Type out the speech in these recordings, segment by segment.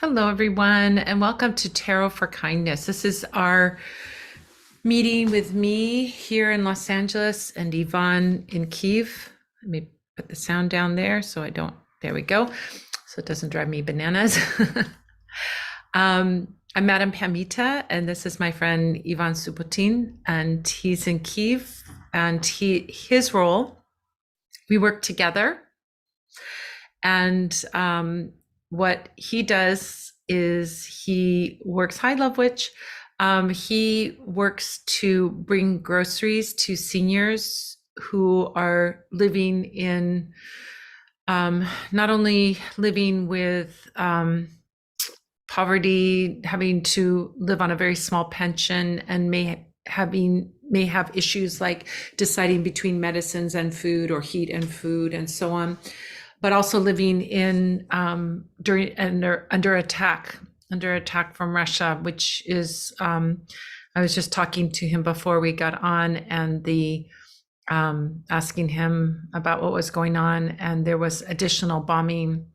Hello, everyone, and welcome to Tarot for Kindness. This is our meeting with me here in Los Angeles and Yvonne in Kyiv. Let me put the sound down there so I don't, there we go, so it doesn't drive me bananas. I'm Madame Pamita, and this is my friend Ivan Subotin, and he's in Kyiv, and his role, we work together, and what he does is he works, hi Love Witch, he works to bring groceries to seniors who are living in, not only living with poverty, having to live on a very small pension, and may have issues like deciding between medicines and food or heat and food and so on, but also living in under attack from Russia, which is I was just talking to him before we got on, and asking him about what was going on, and there was additional bombing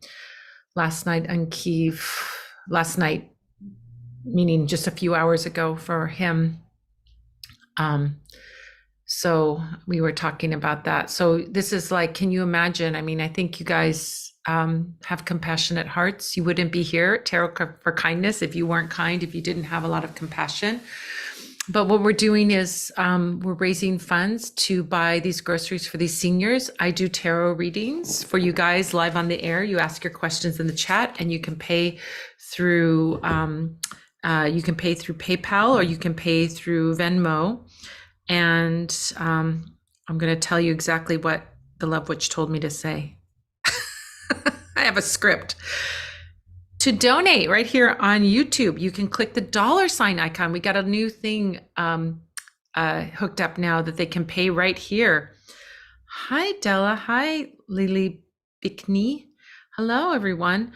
last night in Kyiv. Last night, meaning just a few hours ago for him. So we were talking about that. So this is like, can you imagine? I mean, I think you guys have compassionate hearts. You wouldn't be here at Tarot for Kindness if you weren't kind, if you didn't have a lot of compassion. But what we're doing is we're raising funds to buy these groceries for these seniors. I do tarot readings for you guys live on the air. You ask your questions in the chat, and you can pay through PayPal, or you can pay through Venmo. And I'm going to tell you exactly what the Love Witch told me to say. I have a script. To donate right here on YouTube, you can click the $ icon. We got a new thing hooked up now that they can pay right here. Hi, Della. Hi, Lily Bickney. Hello, everyone.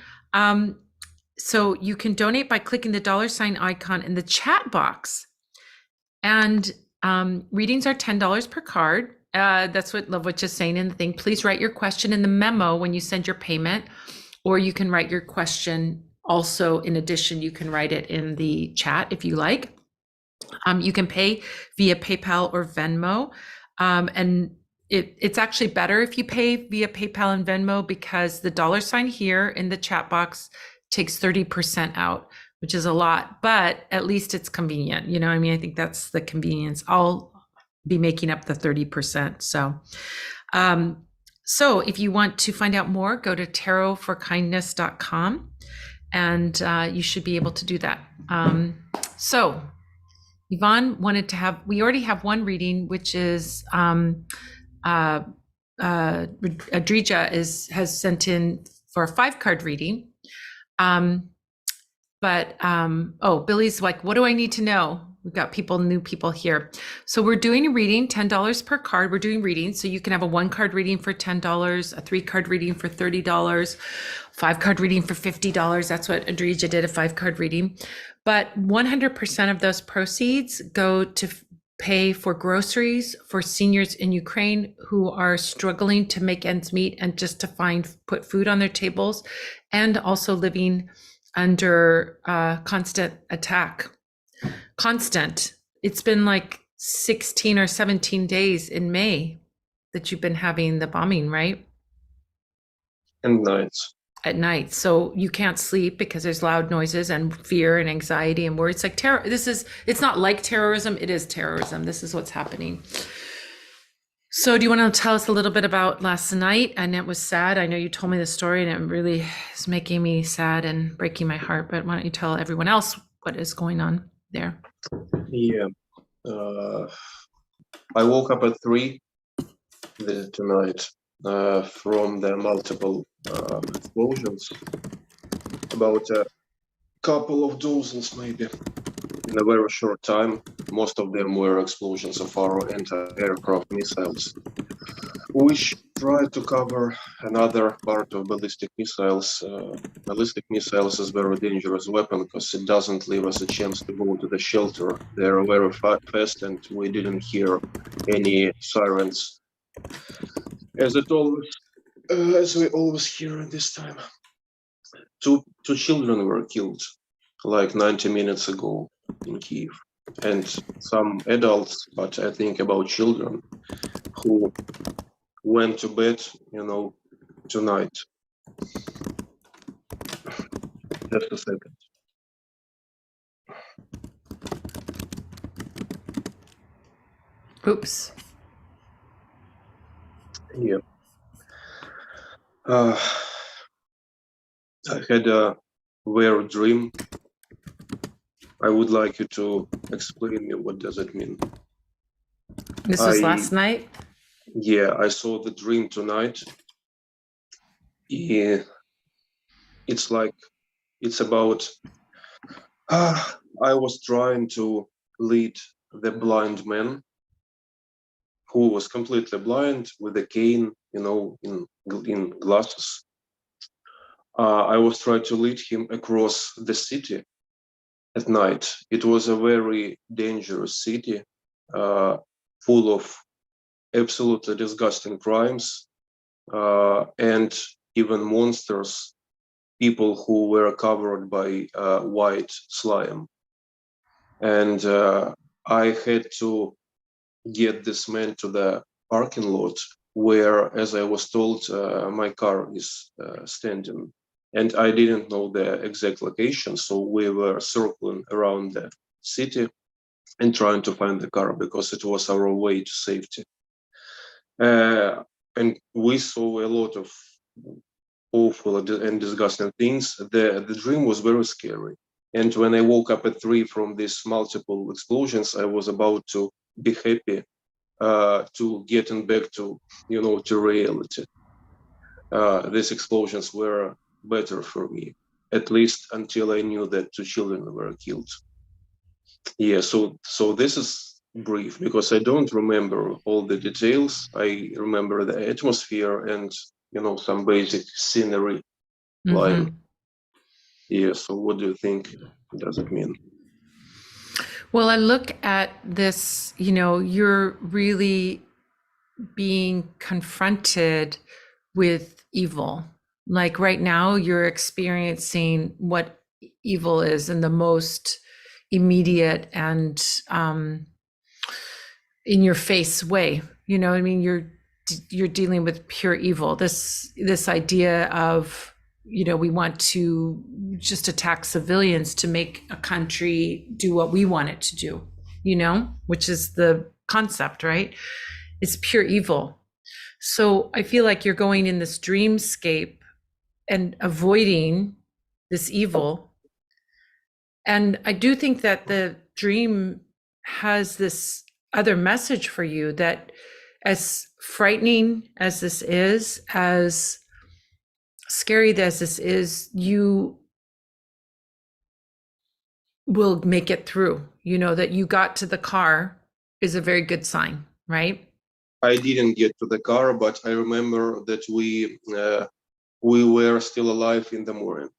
So you can donate by clicking the $ icon in the chat box. And readings are $10 per card. That's what Love Witch is saying in the thing. Please write your question in the memo when you send your payment, or you can write your question also. In addition, you can write it in the chat if you like. You can pay via PayPal or Venmo. And it's actually better if you pay via PayPal and Venmo, because the $ here in the chat box takes 30% out, which is a lot, but at least it's convenient. You know what I mean? I think that's the convenience. I'll be making up the 30%. So if you want to find out more, go to tarotforkindness.com, and you should be able to do that. So Yvonne wanted to have, we already have one reading, which is Adrija has sent in for a 5-card reading. Billy's like, what do I need to know? We've got new people here. So we're doing a reading, $10 per card. We're doing readings. So you can have a 1-card reading for $10, a 3-card reading for $30, 5-card reading for $50. That's what Adrija did, a 5-card reading. But 100% of those proceeds go to pay for groceries for seniors in Ukraine who are struggling to make ends meet and just to put food on their tables, and also living under constant attack. Constant. It's been like 16 or 17 days in May that you've been having the bombing, right? And nights. At night. So you can't sleep because there's loud noises and fear and anxiety and worry. It's like terror. It's not like terrorism. It is terrorism. This is what's happening. So do you want to tell us a little bit about last night? And it was sad. I know you told me the story, and it really is making me sad and breaking my heart. But why don't you tell everyone else what is going on there? Yeah. I woke up at 3 tonight from the multiple explosions. About a couple of dozens, maybe, in a very short time. Most of them were explosions of our anti-aircraft missiles, which tried to cover another part of ballistic missiles. Ballistic missiles is a very dangerous weapon because it doesn't leave us a chance to go to the shelter. They're very fast, and we didn't hear any sirens, as we always hear at this time. two children were killed like 90 minutes ago in Kiev, and some adults, but I think about children who went to bed, tonight. Just a second. Oops. Yeah. I had a weird dream. I would like you to explain me what does it mean. This was last night? Yeah, I saw the dream tonight. Yeah, it's about I was trying to lead the blind man who was completely blind with a cane, in glasses. I was trying to lead him across the city at night. It was a very dangerous city, full of absolutely disgusting crimes, and even monsters, people who were covered by white slime. And I had to get this man to the parking lot where, as I was told, my car is standing. And I didn't know the exact location, so we were circling around the city and trying to find the car because it was our way to safety. And we saw a lot of awful and disgusting things. The dream was very scary. And when I woke up at 3 from these multiple explosions, I was about to be happy to getting back to reality. These explosions were better for me, at least until I knew that 2 children were killed. Yeah, so this is brief because I don't remember all the details. I remember the atmosphere and some basic scenery line. Yeah, so what do you think does it mean? Well, I look at this, you're really being confronted with evil. Like right now, you're experiencing what evil is in the most immediate and in your face way. You know what I mean? You're dealing with pure evil. This idea of, we want to just attack civilians to make a country do what we want it to do, which is the concept, right? It's pure evil. So I feel like you're going in this dreamscape and avoiding this evil. And I do think that the dream has this other message for you, that as frightening as this is, as scary as this is, you will make it through. That you got to the car is a very good sign, right? I didn't get to the car, but I remember that we were still alive in the morning.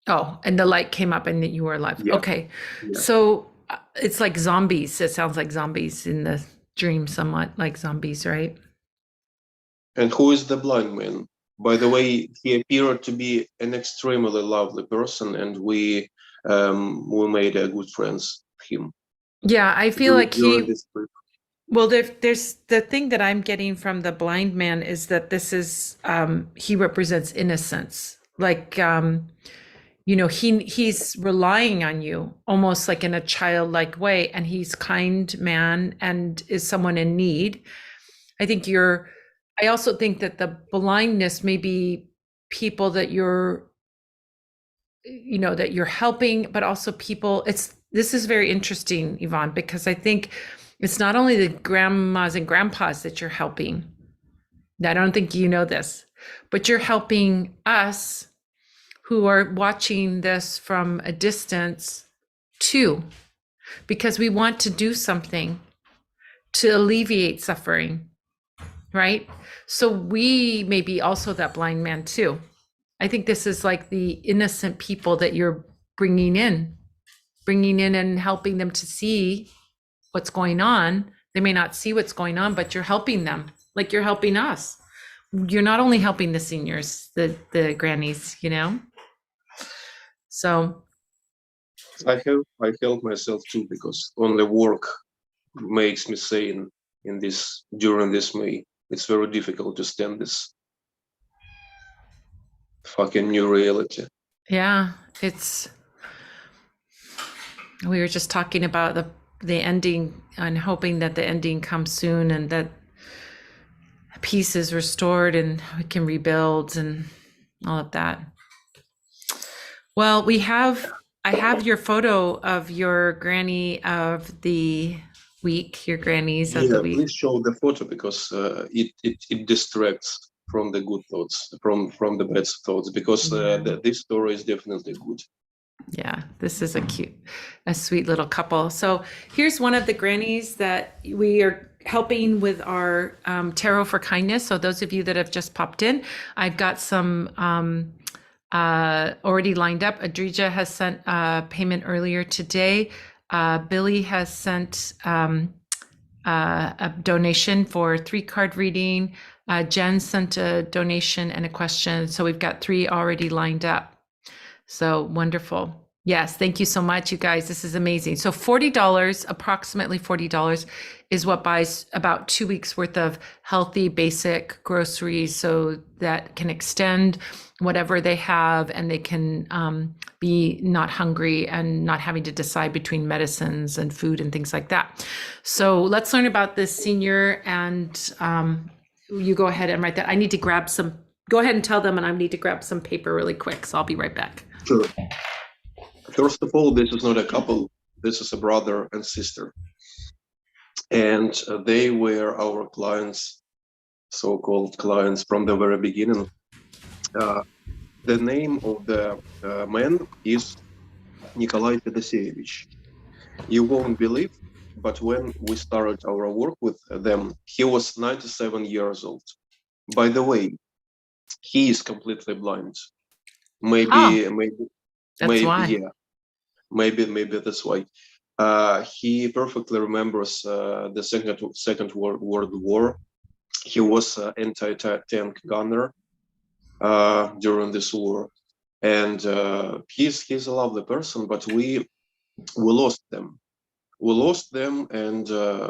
Oh, and the light came up and that you were alive. Yeah. Okay. Yeah. So it's like zombies. It sounds like zombies in the dream, somewhat like zombies, right? And who is the blind man? By the way, he appeared to be an extremely lovely person, and we made a good friends with him. Yeah, I feel like this trip. Well, there's the thing that I'm getting from the blind man is that this is he represents innocence. Like he's relying on you almost like in a childlike way, and he's kind man and is someone in need. I also think that the blindness may be people that you're helping, but also people. This is very interesting, Yvonne, because I think it's not only the grandmas and grandpas that you're helping. I don't think you know this, but you're helping us who are watching this from a distance too, because we want to do something to alleviate suffering, right? So we may be also that blind man too. I think this is like the innocent people that you're bringing in and helping them to see what's going on. They may not see what's going on, but you're helping them like you're helping us. You're not only helping the seniors, the grannies, So I help myself too, because only work makes me sane in this during this May. It's very difficult to stand this fucking new reality. yeah, we were just talking about the ending and hoping that the ending comes soon and that peace is restored and we can rebuild and all of that. Well, I have your photo of your granny of the week, your grannies of the Yeah, week. please show the photo, because it distracts from the good thoughts, from the bad thoughts, because this story is definitely good. Yeah, this is a sweet little couple. So here's one of the grannies that we are helping with our Tarot for Kindness. So those of you that have just popped in, I've got some already lined up. Adrija has sent a payment earlier today. Billy has sent a donation for 3-card reading. Jen sent a donation and a question. So we've got 3 already lined up. So wonderful. Yes, thank you so much, you guys. This is amazing. So $40, approximately $40, is what buys about 2 weeks worth of healthy, basic groceries, so that can extend whatever they have, and they can be not hungry and not having to decide between medicines and food and things like that. So let's learn about this senior, and you go ahead and write that. I need to grab some. Go ahead and tell them, and I need to grab some paper really quick. So I'll be right back. Sure. First of all, this is not a couple. This is a brother and sister. And they were our clients, so-called clients, from the very beginning. The name of the man is Nikolai Fedoseyevich. You won't believe, but when we started our work with them, he was 97 years old. By the way, he is completely blind. Maybe That's why. Yeah, maybe that's why. He perfectly remembers the Second World War. He was an anti-tank gunner during this war, and he's a lovely person. But we lost them. We lost them, and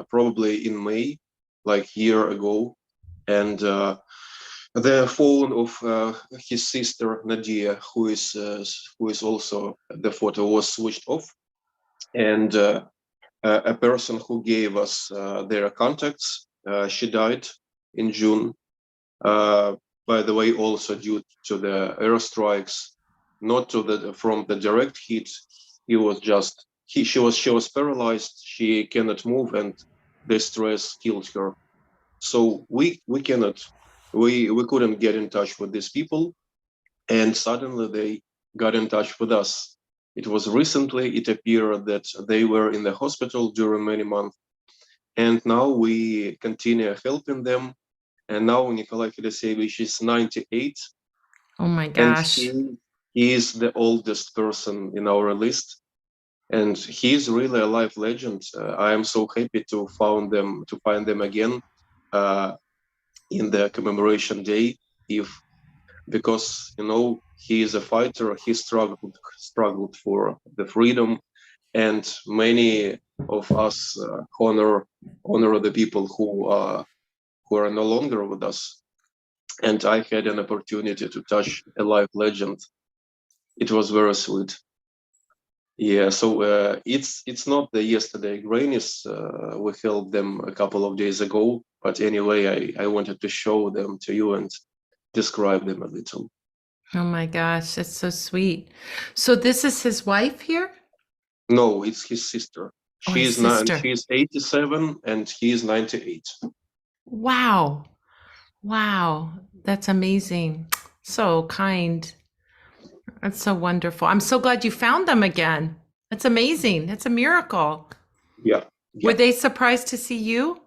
probably in May, like year ago, and the phone of his sister Nadia, who is also the photo, was switched off, and a person who gave us their contacts, she died in June. By the way, also due to the airstrikes, not from the direct hit. He was just she was paralyzed. She cannot move, and the stress killed her. So we couldn't get in touch with these people, and suddenly they got in touch with us. It was recently. It appeared that they were in the hospital during many months, and now we continue helping them. And now Nikolai Fedoseyevich is 98. Oh my And gosh. he is the oldest person in our list, and he's really a life legend. I am so happy to find them again in the commemoration day, because he is a fighter. He struggled for the freedom, and many of us honor the people who are no longer with us. And I had an opportunity to touch a life legend. It was very sweet. Yeah, so it's not the yesterday grannies. We helped them a couple of days ago, but anyway, I wanted to show them to you and describe them a little. Oh my gosh, that's so sweet. So this is his wife here? No, it's his sister. Oh, his sister. She's 87 and he's 98. Wow. Wow. That's amazing. So kind. That's so wonderful. I'm so glad you found them again. That's amazing. That's a miracle. Yeah. Were they surprised to see you?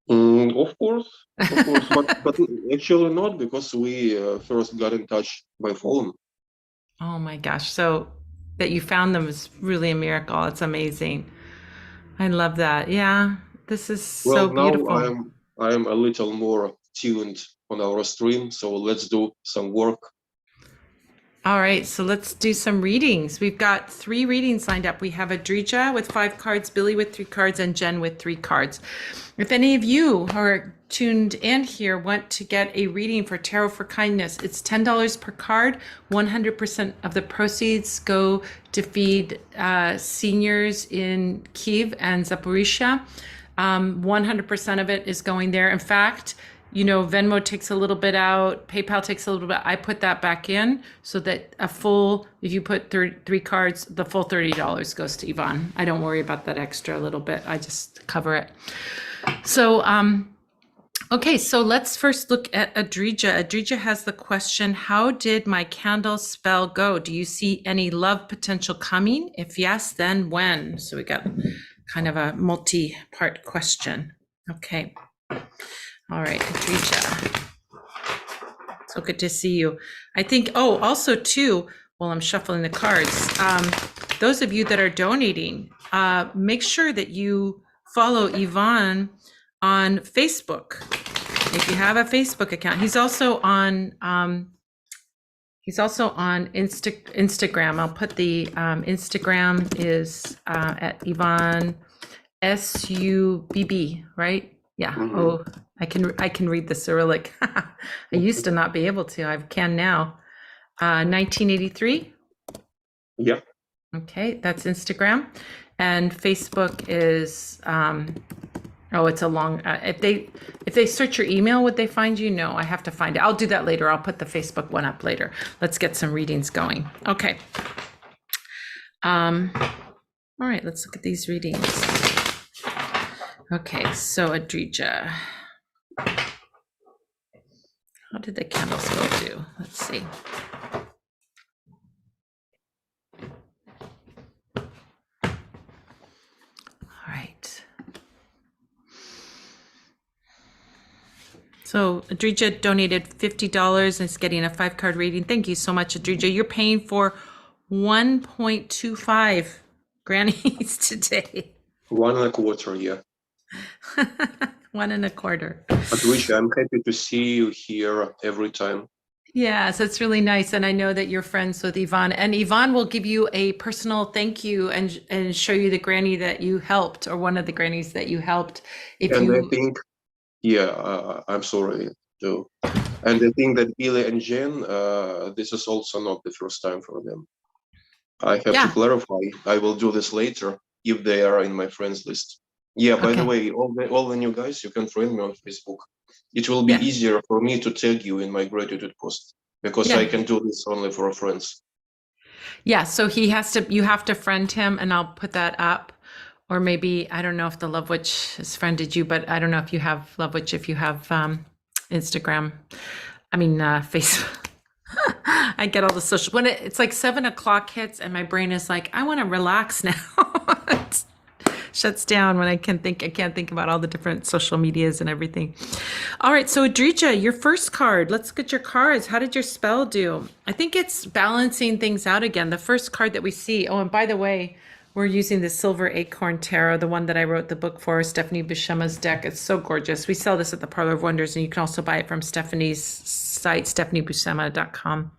Of course, but actually not, because we first got in touch by phone. Oh my gosh. So that you found them is really a miracle. It's amazing. I love that. Yeah. This is so beautiful. Now I am a little more tuned on our stream, so let's do some work. All right, so let's do some readings. We've got 3 readings lined up. We have Adrija with 5 cards, Billy with 3 cards, and Jen with 3 cards. If any of you who are tuned in here want to get a reading for Tarot for Kindness, it's $10 per card. 100% of the proceeds go to feed seniors in Kyiv and Zaporizhia. 100% of it is going there. In fact, you know, Venmo takes a little bit out, PayPal takes a little bit. I put that back in so that if you put 3 cards, the full $30 goes to Yvonne. I don't worry about that extra little bit. I just cover it. So, okay, so let's first look at Adrija. Adrija has the question, how did my candle spell go? Do you see any love potential coming? If yes, then when? So we got kind of a multi-part question. Okay. All right, Adrija. So good to see you. I think, also too, while I'm shuffling the cards, those of you that are donating, make sure that you follow Yvonne on Facebook. If you have a Facebook account, he's also on Instagram. I'll put the Instagram is at Yvonne SUBB, right? Yeah. Mhm. Oh, I can read the Cyrillic. I used to not be able to. I can now. 1983. Yeah. Okay, that's Instagram, and Facebook is. It's a long. If they search your email, would they find you? No, I have to find it. I'll do that later. I'll put the Facebook one up later. Let's get some readings going. Okay. All right. Let's look at these readings. Okay, so Adrija. How did the candle spell do? Let's see. All right. So Adrija donated $50 and is getting a 5-card reading. Thank you so much, Adrija. You're paying for 1.25 grannies today. 1.25, yeah. 1.25. Adrija, I'm happy to see you here every time. Yes, it's really nice. And I know that you're friends with Yvonne. And Yvonne will give you a personal thank you and show you the granny that you helped, or one of the grannies that you helped. I think, I'm sorry too. And I think that Billy and Jen, this is also not the first time for them. I have to clarify. I will do this later if they are in my friends list. Yeah, by the way, all the new guys, you can friend me on Facebook. It will be easier for me to tag you in my gratitude post because I can do this only for friends. Yeah, so you have to friend him, and I'll put that up. Or maybe, I don't know if the Love Witch has friended you, but I don't know if you have Love Witch, if you have Instagram, Facebook. I get all the social, when it's like 7 o'clock hits and my brain is like, I want to relax now. It shuts down when I can't think about all the different social medias and everything. All right, so Adrija, your first card, let's look at your cards. How did your spell do? I think it's balancing things out again. The first card that we see, and by the way, we're using the Silver Acorn Tarot, the one that I wrote the book for, Stephanie Buscema's deck. It's so gorgeous. We sell this at the Parlor of Wonders, and you can also buy it from Stephanie's site, stephaniebuscema.com.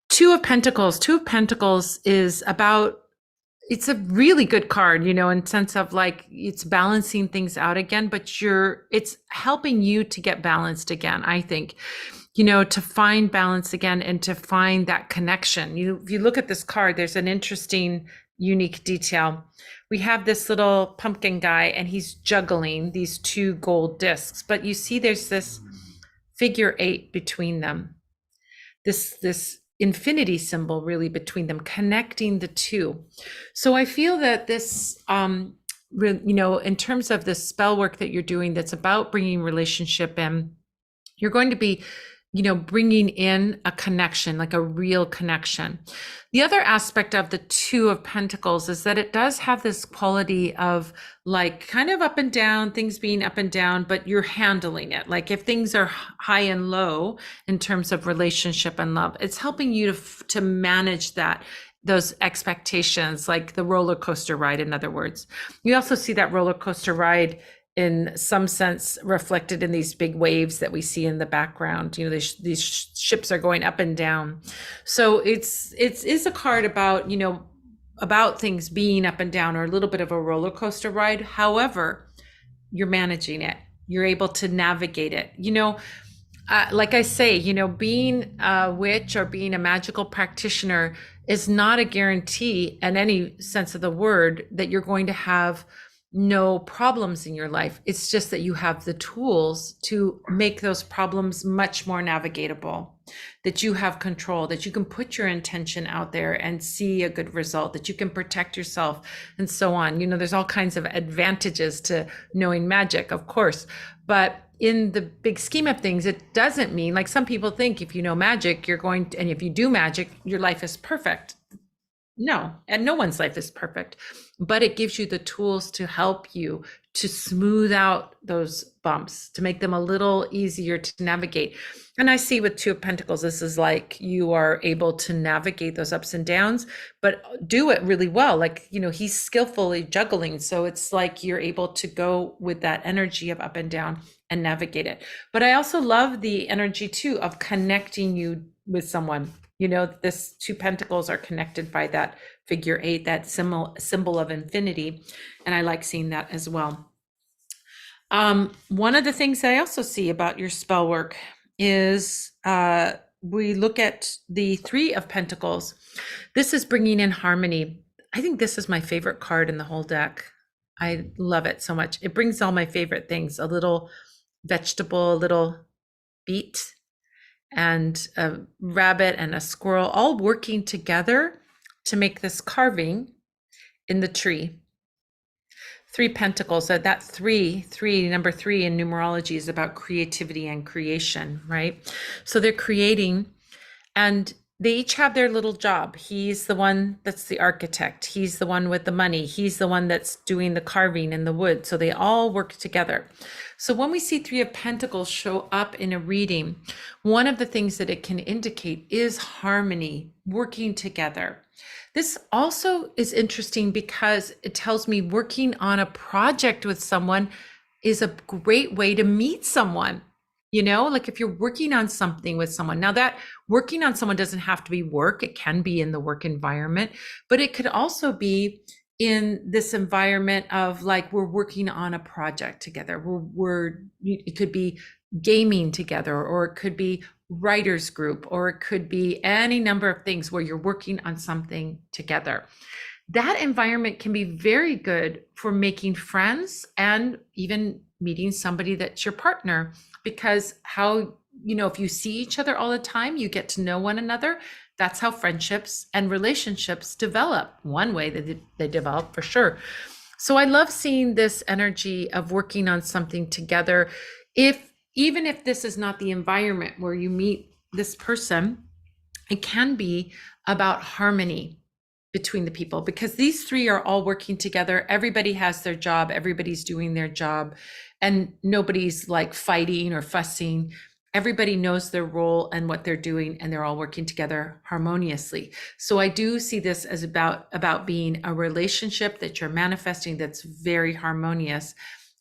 2 of Pentacles. 2 of Pentacles is about, it's a really good card, in sense of like, it's balancing things out again, but it's helping you to get balanced again, I think. To find balance again and to find that connection. If you look at this card, there's an interesting, unique detail. We have this little pumpkin guy and he's juggling these 2 gold discs, but you see there's this figure 8 between them. This infinity symbol really between them, connecting the 2. So I feel that this, in terms of the spell work that you're doing, that's about bringing relationship in, you're going to be bringing in a connection, like a real connection. The other aspect of the 2 of Pentacles is that it does have this quality of like kind of up and down, things being up and down, but you're handling it. Like if things are high and low in terms of relationship and love, it's helping you to manage those expectations, like the roller coaster ride, in other words. You also see that roller coaster ride in some sense reflected in these big waves that we see in the background. You know, these ships are going up and down. So it's a card about, you know, about things being up and down, or a little bit of a roller coaster ride. However, you're managing it. You're able to navigate it. You know, like I say, you know, being a witch or being a magical practitioner is not a guarantee in any sense of the word that you're going to have no problems in your life. It's just that you have the tools to make those problems much more navigatable, that you have control, that you can put your intention out there and see a good result, that you can protect yourself and so on. You know, there's all kinds of advantages to knowing magic, of course, but in the big scheme of things, it doesn't mean, like some people think if you know magic, you're going to, and if you do magic, your life is perfect. No, and no one's life is perfect, but it gives you the tools to help you to smooth out those bumps, to make them a little easier to navigate. And I see with Two of Pentacles, this is like you are able to navigate those ups and downs, but do it really well. Like, you know, he's skillfully juggling. So it's like you're able to go with that energy of up and down and navigate it. But I also love the energy too of connecting you with someone. You know, this Two Pentacles are connected by that figure 8, that symbol of infinity. And I like seeing that as well. One of the things that I also see about your spell work is we look at the Three of Pentacles. This is bringing in harmony. I think this is my favorite card in the whole deck. I love it so much. It brings all my favorite things, a little vegetable, a little beet, and a rabbit and a squirrel all working together to make this carving in the tree. Three Pentacles, so that number three in numerology is about creativity and creation, right? So they're creating, and they each have their little job. He's the one that's the architect. He's the one with the money. He's the one that's doing the carving in the wood. So they all work together. So when we see Three of Pentacles show up in a reading, one of the things that it can indicate is harmony, working together. This also is interesting because it tells me working on a project with someone is a great way to meet someone. You know, like if you're working on something with someone, now that working on someone doesn't have to be work, it can be in the work environment, but it could also be in this environment of like, we're working on a project together. It could be gaming together, or it could be writers group, or it could be any number of things where you're working on something together. That environment can be very good for making friends and even meeting somebody that's your partner, because if you see each other all the time, you get to know one another. That's how friendships and relationships develop. One way that they develop, for sure. So I love seeing this energy of working on something together. Even if this is not the environment where you meet this person, it can be about harmony between the people, because these three are all working together. Everybody has their job. Everybody's doing their job, and nobody's like fighting or fussing. Everybody knows their role and what they're doing, and they're all working together harmoniously. So I do see this as about being a relationship that you're manifesting that's very harmonious,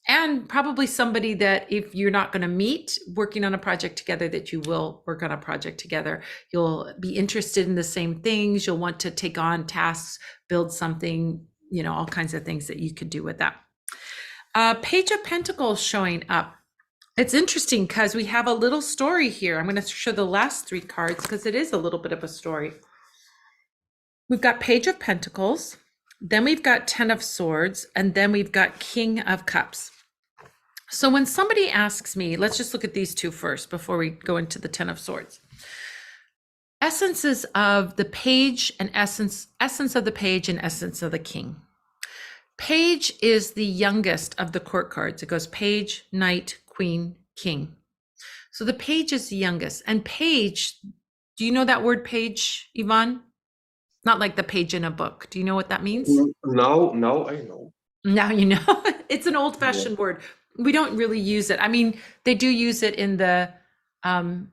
and probably somebody that if you're not going to meet working on a project together, that you will work on a project together. You'll be interested in the same things. You'll want to take on tasks, build something, all kinds of things that you could do with that. Page of Pentacles showing up. It's interesting because we have a little story here. I'm going to show the last three cards because it is a little bit of a story. We've got Page of Pentacles, then we've got Ten of Swords, and then we've got King of Cups. So when somebody asks me, let's just look at these two first before we go into the Ten of Swords. Essences of the page and essence of the page and essence of the king. Page is the youngest of the court cards. It goes page, knight, queen, king. So the page is the youngest. And page, do you know that word page, Yvonne? Not like the page in a book. Do you know what that means? Now I know. Now you know. It's an old-fashioned word. We don't really use it. I mean, they do use it in the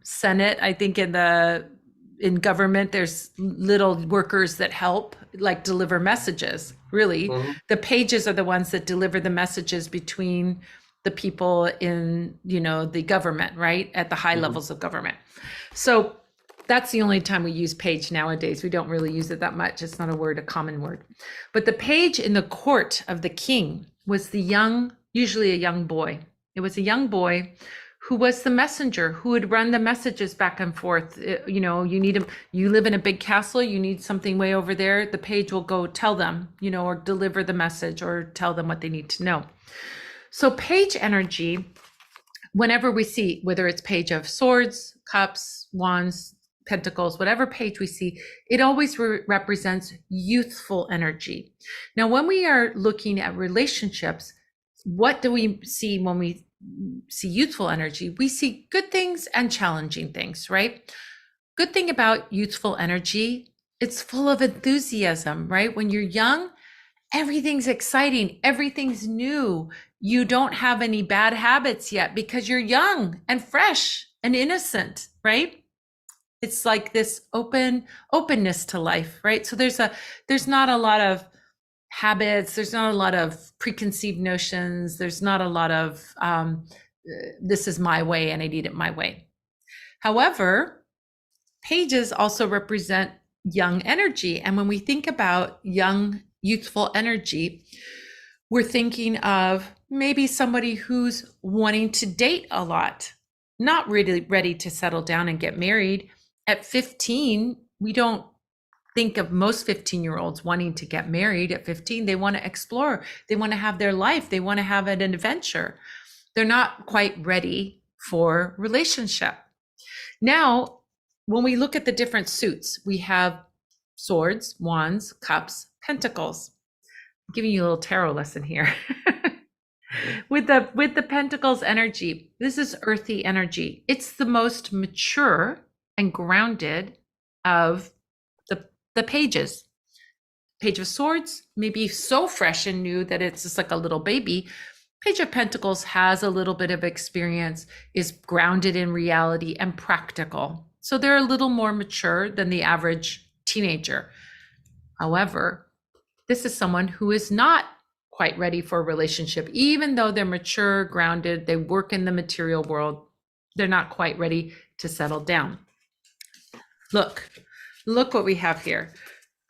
Senate. I think in government, there's little workers that help, like deliver messages. Really, the pages are the ones that deliver the messages between the people in, the government, right? At the high Mhm. levels of government. So that's the only time we use page nowadays. We don't really use it that much. It's not a common word. But the page in the court of the king was usually a young boy. It was a young boy who was the messenger, who would run the messages back and forth. You live in a big castle, you need something way over there, the page will go tell them, or deliver the message or tell them what they need to know. So page energy, whenever we see, whether it's page of swords, cups, wands, pentacles, whatever page we see, it always represents youthful energy. Now, when we are looking at relationships, what do we see when we see youthful energy? We see good things and challenging things, right? Good thing about youthful energy, it's full of enthusiasm, right? When you're young, everything's exciting, everything's new. You don't have any bad habits yet because you're young and fresh and innocent, right? It's like this openness to life, right? So there's not a lot of habits, there's not a lot of preconceived notions, there's not a lot of this is my way and I need it my way. However, pages also represent young energy. And when we think about young, youthful energy, we're thinking of maybe somebody who's wanting to date a lot, not really ready to settle down and get married. At 15, we don't think of most 15-year-olds wanting to get married at 15. They want to explore, they want to have their life, they want to have an adventure. They're not quite ready for relationship. Now, when we look at the different suits, we have swords, wands, cups, pentacles. I'm giving you a little tarot lesson here. With the pentacles energy, this is earthy energy. It's the most mature and grounded of the pages. Page of Swords may be so fresh and new that it's just like a little baby. Page of Pentacles has a little bit of experience, is grounded in reality and practical. So they're a little more mature than the average teenager. However, this is someone who is not quite ready for a relationship. Even though they're mature, grounded, they work in the material world, they're not quite ready to settle down. Look what we have here.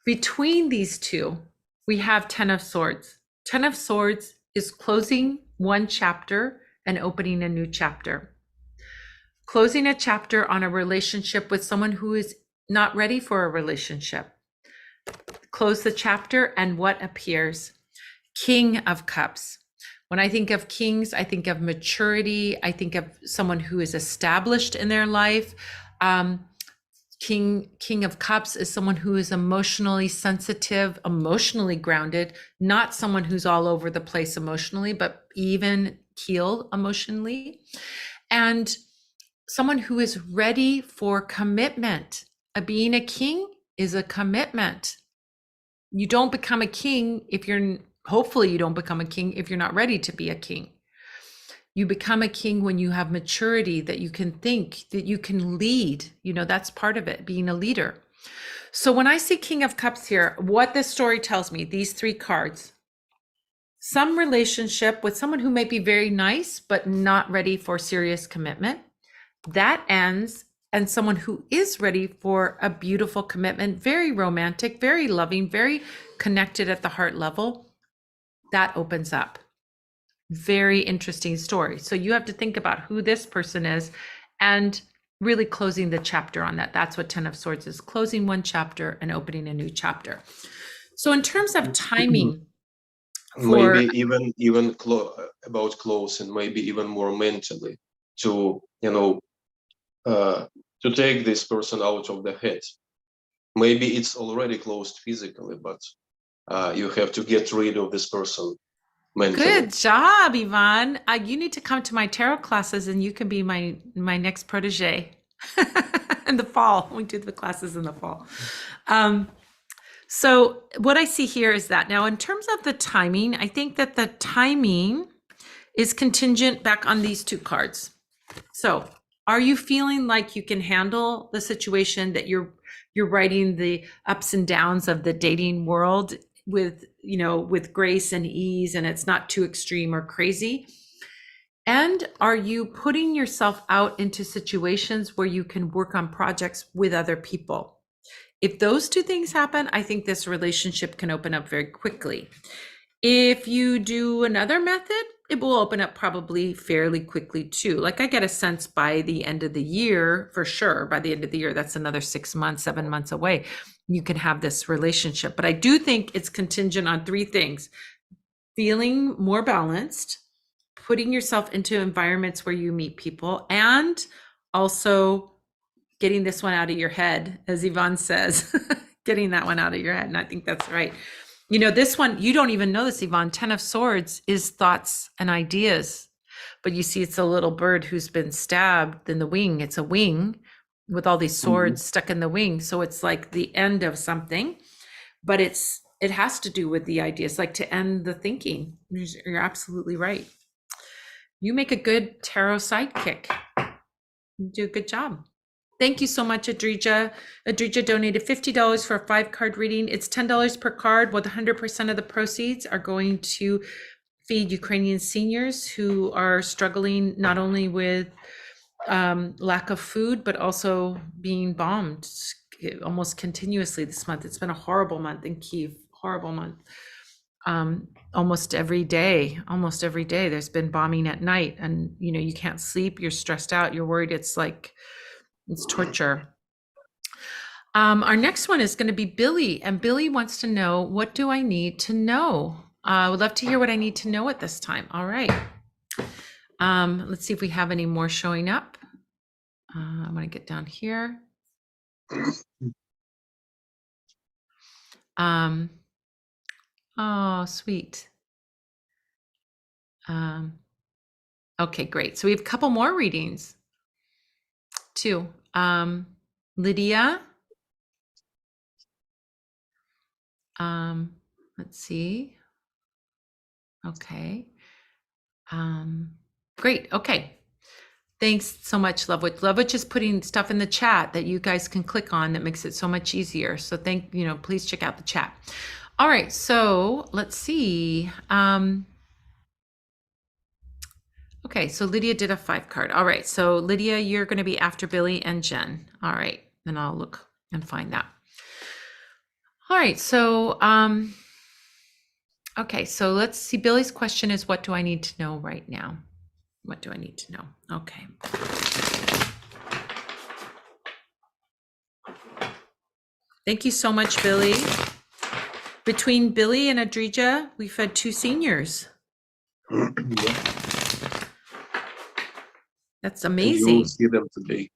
Between these two, we have 10 of Swords. 10 of Swords is closing one chapter and opening a new chapter. Closing a chapter on a relationship with someone who is not ready for a relationship. Close the chapter and what appears? King of Cups. When I think of kings, I think of maturity. I think of someone who is established in their life. King of Cups is someone who is emotionally sensitive, emotionally grounded, not someone who's all over the place emotionally, but even keeled emotionally. And someone who is ready for commitment. Being a king is a commitment. You don't become a king hopefully you don't become a king if you're not ready to be a king. You become a king when you have maturity, that you can think, that you can lead. That's part of it, being a leader. So when I see King of Cups here, what this story tells me, these three cards, some relationship with someone who may be very nice, but not ready for serious commitment, that ends, and someone who is ready for a beautiful commitment, very romantic, very loving, very connected at the heart level, that opens up. Very interesting story. So you have to think about who this person is and really closing the chapter on that. That's what 10 of Swords is, closing one chapter and opening a new chapter. So in terms of timing, maybe even about closing, maybe even more mentally, to to take this person out of the head. Maybe it's already closed physically, but you have to get rid of this person mentally. Good job, Ivan. You need to come to my tarot classes and you can be my next protege in the fall. We do the classes in the fall. So what I see here is that now in terms of the timing, I think that the timing is contingent back on these two cards. So are you feeling like you can handle the situation, that you're writing the ups and downs of the dating world with grace and ease, and it's not too extreme or crazy? And are you putting yourself out into situations where you can work on projects with other people? If those two things happen, I think this relationship can open up very quickly. If you do another method, it will open up probably fairly quickly too. Like I get a sense by the end of the year, for sure, by the end of the year, that's another 6 months, 7 months away, you can have this relationship. But I do think it's contingent on three things: feeling more balanced, putting yourself into environments where you meet people, and also getting this one out of your head, as Yvonne says, getting that one out of your head. And I think that's right. You know, this one, you don't even know this, Yvonne. 10 of Swords is thoughts and ideas. But you see, it's a little bird who's been stabbed in the wing. It's a wing with all these swords stuck in the wing. So it's like the end of something, but it has to do with the ideas, like to end the thinking. You're absolutely right. You make a good tarot sidekick. You do a good job. Thank you so much, Adrija. Adrija donated $50 for a 5-card reading. It's $10 per card, with 100% of the proceeds are going to feed Ukrainian seniors who are struggling not only with lack of food, but also being bombed almost continuously this month. It's been a horrible month in Kyiv, horrible month. Almost every day there's been bombing at night, and you know, you can't sleep, you're stressed out, you're worried. It's like, it's torture. Our next one is going to be Billy, and Billy wants to know, what do I need to know? I would love to hear what I need to know at this time. All right. Let's see if we have any more showing up. I'm going to get down here. Oh, sweet. Okay, great. So we have a couple more readings too. Lydia. Let's see. Okay. Great. Okay. Thanks so much, Lovewitch. Lovewitch is putting stuff in the chat that you guys can click on that makes it so much easier. So please check out the chat. All right. So let's see. Okay. So Lydia did a 5-card. All right. So Lydia, you're going to be after Billy and Jen. All right. Then I'll look and find that. All right. So, okay. So let's see. Billy's question is, what do I need to know right now? What do I need to know? Okay. Thank you so much, Billy. Between Billy and Adrija, we've had 2 seniors. That's amazing. And you will see them today.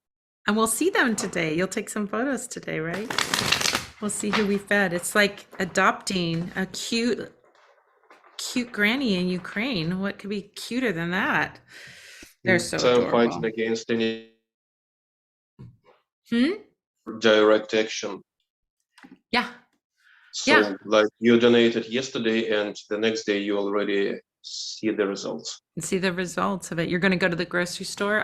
And we'll see them today. You'll take some photos today, right? We'll see who we fed. It's like adopting a cute granny in Ukraine. What could be cuter than that? They're so adorable. Fighting against any direct action. Yeah. So like you donated yesterday, and the next day you already see the results. See the results of it. You're going to go to the grocery store.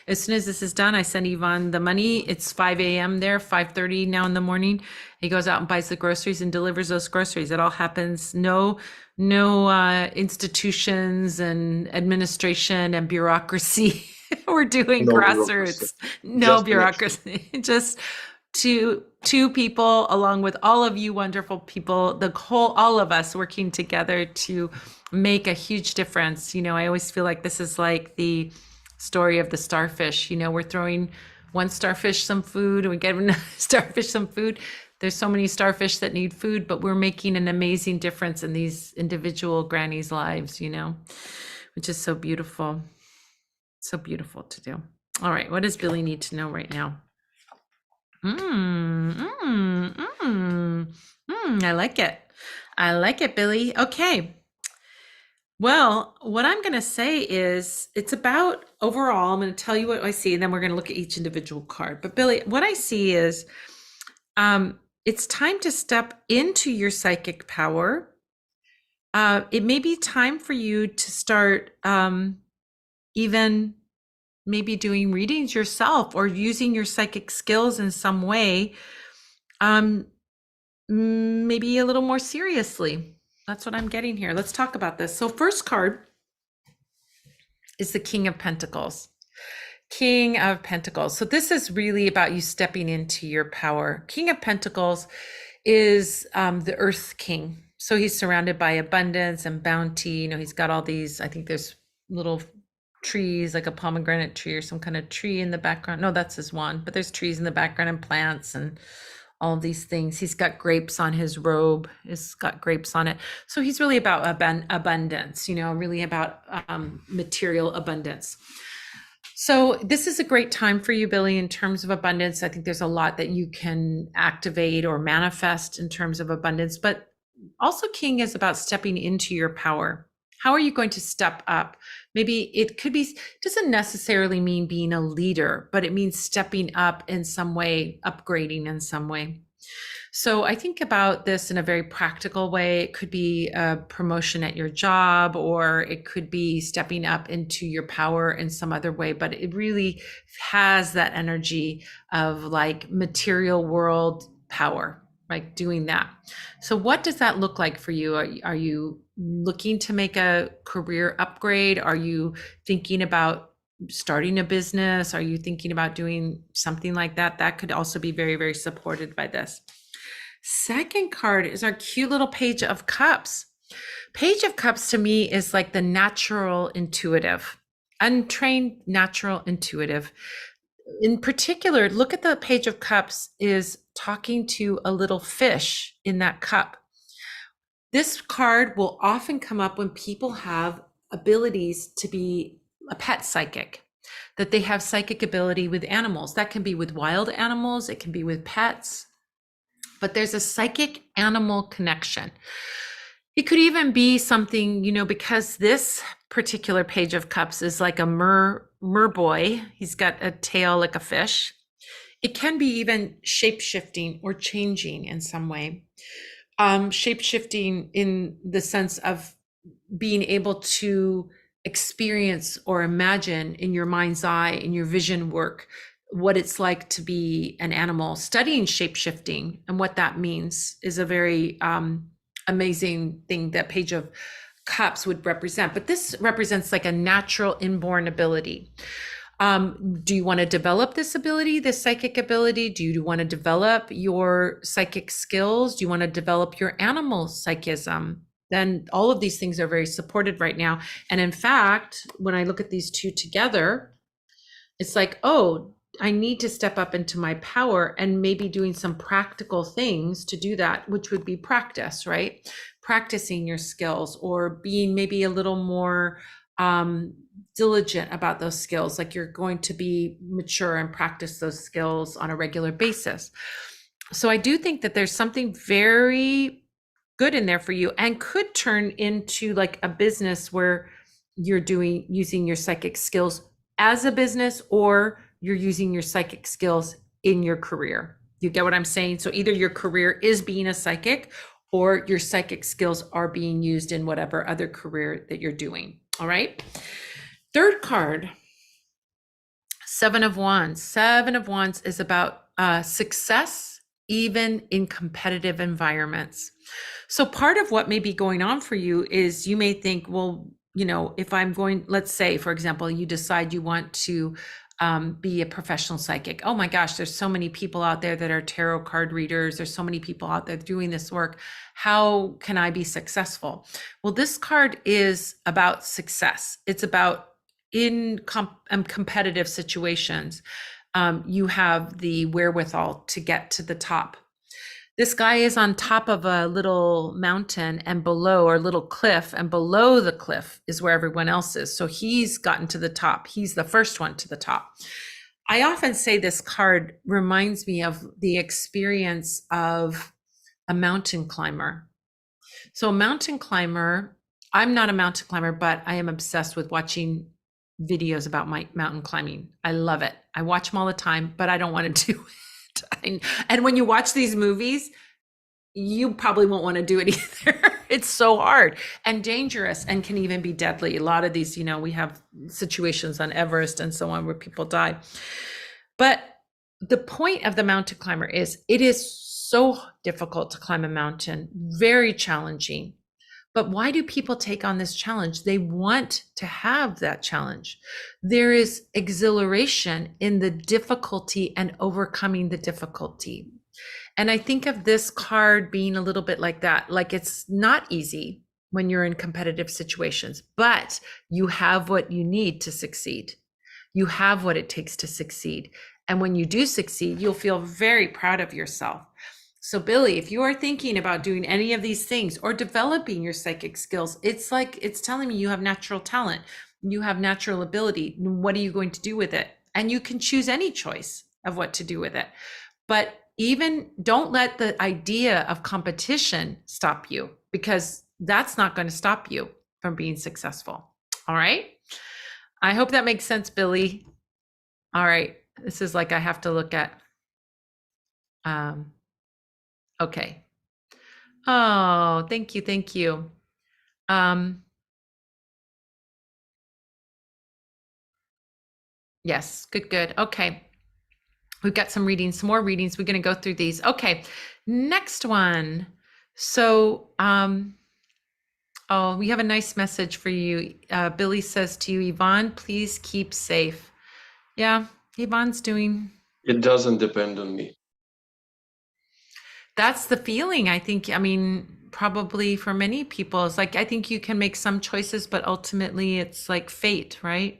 As soon as this is done, I send Yvonne the money. It's 5 a.m. there, 5:30 now in the morning. He goes out and buys the groceries and delivers those groceries. It all happens. No institutions and administration and bureaucracy. We're doing grassroots. No bureaucracy. Just two people, along with all of you wonderful people, all of us working together to make a huge difference. You know, I always feel like this is like the story of the starfish. You know, we're throwing one starfish some food, and we get another starfish some food. There's so many starfish that need food, but we're making an amazing difference in these individual grannies' lives, you know, which is so beautiful. So beautiful to do. All right, what does Billy need to know right now? I like it. I like it, Billy. Okay. Well, what I'm going to say is, it's about overall, I'm going to tell you what I see, and then we're going to look at each individual card. But Billy, what I see is, it's time to step into your psychic power. It may be time for you to start even maybe doing readings yourself, or using your psychic skills in some way, maybe a little more seriously. That's what I'm getting here. Let's talk about this. So first card is the King of Pentacles. King of Pentacles. So this is really about you stepping into your power. King of Pentacles is the Earth King. So he's surrounded by abundance and bounty. You know, he's got all these, I think there's little trees, like a pomegranate tree or some kind of tree in the background. No, that's his wand, but there's trees in the background and plants and all of these things. He's got grapes on his robe. It's got grapes on it. So he's really about abundance, you know, really about material abundance. So this is a great time for you, Billy, in terms of abundance. I think there's a lot that you can activate or manifest in terms of abundance, but also King is about stepping into your power. How are you going to step up? Maybe it could be, doesn't necessarily mean being a leader, but it means stepping up in some way, upgrading in some way. So I think about this in a very practical way. It could be a promotion at your job, or it could be stepping up into your power in some other way, but it really has that energy of like material world power, like doing that. So what does that look like for you? Are you looking to make a career upgrade? Are you thinking about starting a business? Are you thinking about doing something like that? That could also be very, very supported by this. Second card is our cute little Page of Cups. Page of Cups to me is like the natural intuitive, untrained natural intuitive. In particular, look at the Page of Cups is talking to a little fish in that cup. This card will often come up when people have abilities to be a pet psychic, that they have psychic ability with animals. That can be with wild animals, it can be with pets, but there's a psychic animal connection. It could even be something, you know, because this particular Page of Cups is like a mer boy. He's got a tail like a fish. It can be even shape-shifting or changing in some way. Shape-shifting in the sense of being able to experience or imagine in your mind's eye, in your vision work, what it's like to be an animal. Studying shape-shifting and what that means is a very amazing thing that Page of Cups would represent. But this represents like a natural inborn ability. Do you want to develop this ability, this psychic ability? Do you want to develop your psychic skills? Do you want to develop your animal psychism? Then all of these things are very supported right now. And in fact, when I look at these two together, it's like, oh, I need to step up into my power, and maybe doing some practical things to do that, which would be practice, right? Practicing your skills, or being maybe a little more diligent about those skills, like you're going to be mature and practice those skills on a regular basis. So I do think that there's something very good in there for you, and could turn into like a business where you're using your psychic skills as a business, or you're using your psychic skills in your career. You get what I'm saying? So either your career is being a psychic, or your psychic skills are being used in whatever other career that you're doing. All right. Third card, Seven of Wands. Seven of Wands is about success, even in competitive environments. So part of what may be going on for you is you may think, well, you know, if I'm going, let's say, for example, you decide you want to be a professional psychic. Oh my gosh, there's so many people out there that are tarot card readers. There's so many people out there doing this work. How can I be successful? Well, this card is about success. It's about in competitive situations, you have the wherewithal to get to the top. This guy is on top of a little mountain, and below, or little cliff, and below the cliff is where everyone else is. So he's gotten to the top. He's the first one to the top. I often say this card reminds me of the experience of a mountain climber. So a mountain climber, I'm not a mountain climber, but I am obsessed with watching videos about my mountain climbing. I love it. I watch them all the time, but I don't want to do it. And when you watch these movies, you probably won't want to do it either. It's so hard and dangerous, and can even be deadly. A lot of these, you know, we have situations on Everest and so on where people die. But the point of the mountain climber is it is so difficult to climb a mountain, very challenging. But why do people take on this challenge? They want to have that challenge. There is exhilaration in the difficulty and overcoming the difficulty. And I think of this card being a little bit like that. Like, it's not easy when you're in competitive situations, but you have what you need to succeed. You have what it takes to succeed. And when you do succeed, you'll feel very proud of yourself. So Billy, if you are thinking about doing any of these things or developing your psychic skills, it's like it's telling me you have natural talent, you have natural ability. What are you going to do with it? And you can choose any choice of what to do with it. But even don't let the idea of competition stop you, because that's not going to stop you from being successful. All right. I hope that makes sense, Billy. All right. This is like I have to look at. Okay. Oh, thank you. Thank you. Yes, good, good. Okay. We've got some readings, some more readings. We're going to go through these. Okay. Next one. So, oh, we have a nice message for you. Billy says to you, Yvonne, please keep safe. Yeah, Yvonne's doing. It doesn't depend on me. That's the feeling, I think. I mean, probably for many people, it's like, I think you can make some choices, but ultimately it's like fate, right?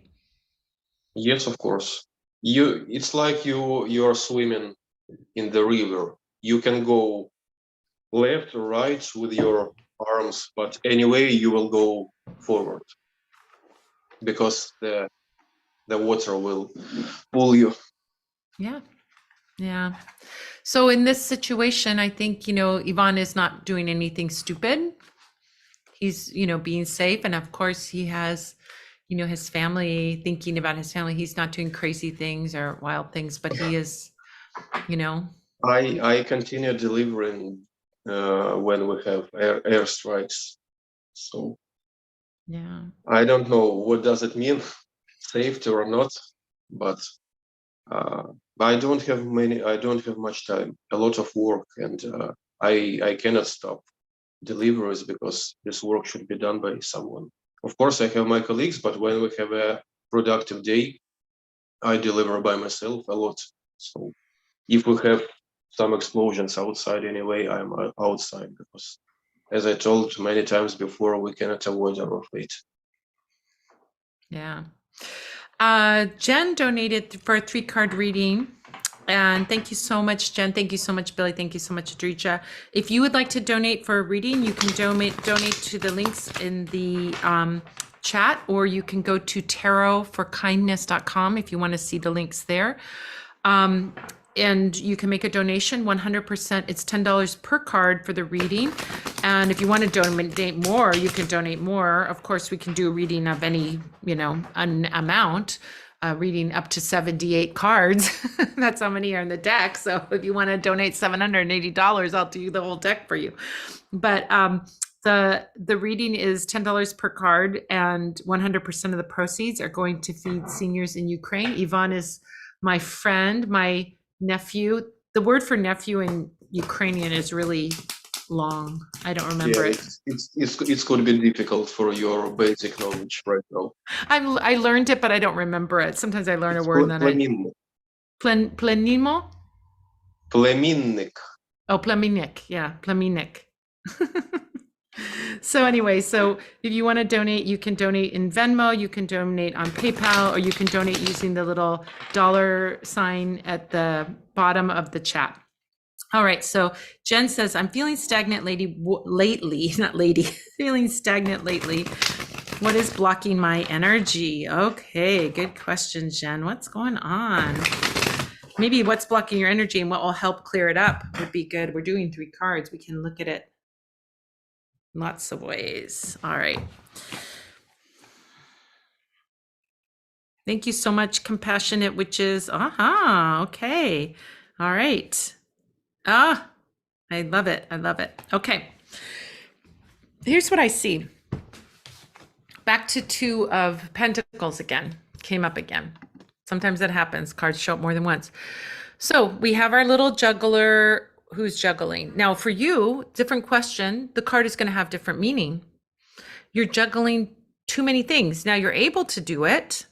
Yes, of course. It's like you are swimming in the river. You can go left or right with your arms, but anyway you will go forward because the water will pull you. Yeah. Yeah. So in this situation, I think, Yvonne is not doing anything stupid. He's, being safe. And of course he has, his family, thinking about his family. He's not doing crazy things or wild things, but he is, I continue delivering when we have airstrikes. So yeah. I don't know what does it mean, safety or not, but I don't have much time, a lot of work, and I cannot stop deliveries because this work should be done by someone. Of course, I have my colleagues, but when we have a productive day, I deliver by myself a lot. So if we have some explosions outside anyway, I'm outside because, as I told many times before, we cannot avoid our fate. Yeah. Jen donated for a 3-card reading. And thank you so much, Jen. Thank you so much, Billy. Thank you so much, Adricha. If you would like to donate for a reading, you can donate to the links in the chat, or you can go to tarotforkindness.com if you want to see the links there. And you can make a donation, 100%. It's $10 per card for the reading. And if you want to donate more, you can donate more. Of course, we can do a reading of any, an amount, reading up to 78 cards. That's how many are in the deck. So if you want to donate $780, I'll do the whole deck for you. But the reading is $10 per card, and 100% of the proceeds are going to feed seniors in Ukraine. Ivan is my friend, my nephew. The word for nephew in Ukrainian is really long. I don't remember it. It's going to be difficult for your basic knowledge right now. I learned it, but I don't remember it. Sometimes I learn a word and then Plenimo? Pleminnik. Oh, pleminik. Yeah, pleminik. So anyway, so if you want to donate, you can donate in Venmo, you can donate on PayPal, or you can donate using the little $sign at the bottom of the chat. All right, so Jen says, I'm feeling stagnant lately, not lady, feeling stagnant lately. What is blocking my energy? Okay, good question, Jen. What's going on? Maybe what's blocking your energy and what will help clear it up would be good. We're doing 3 cards. We can look at it lots of ways. All right. Thank you so much, Compassionate Witches. Okay. All right. I love it. I love it. Okay. Here's what I see. Back to 2 of Pentacles again. Came up again. Sometimes that happens. Cards show up more than once. So we have our little juggler who's juggling. Now for you, different question. The card is going to have different meaning you're juggling too many things. Now you're able to do it,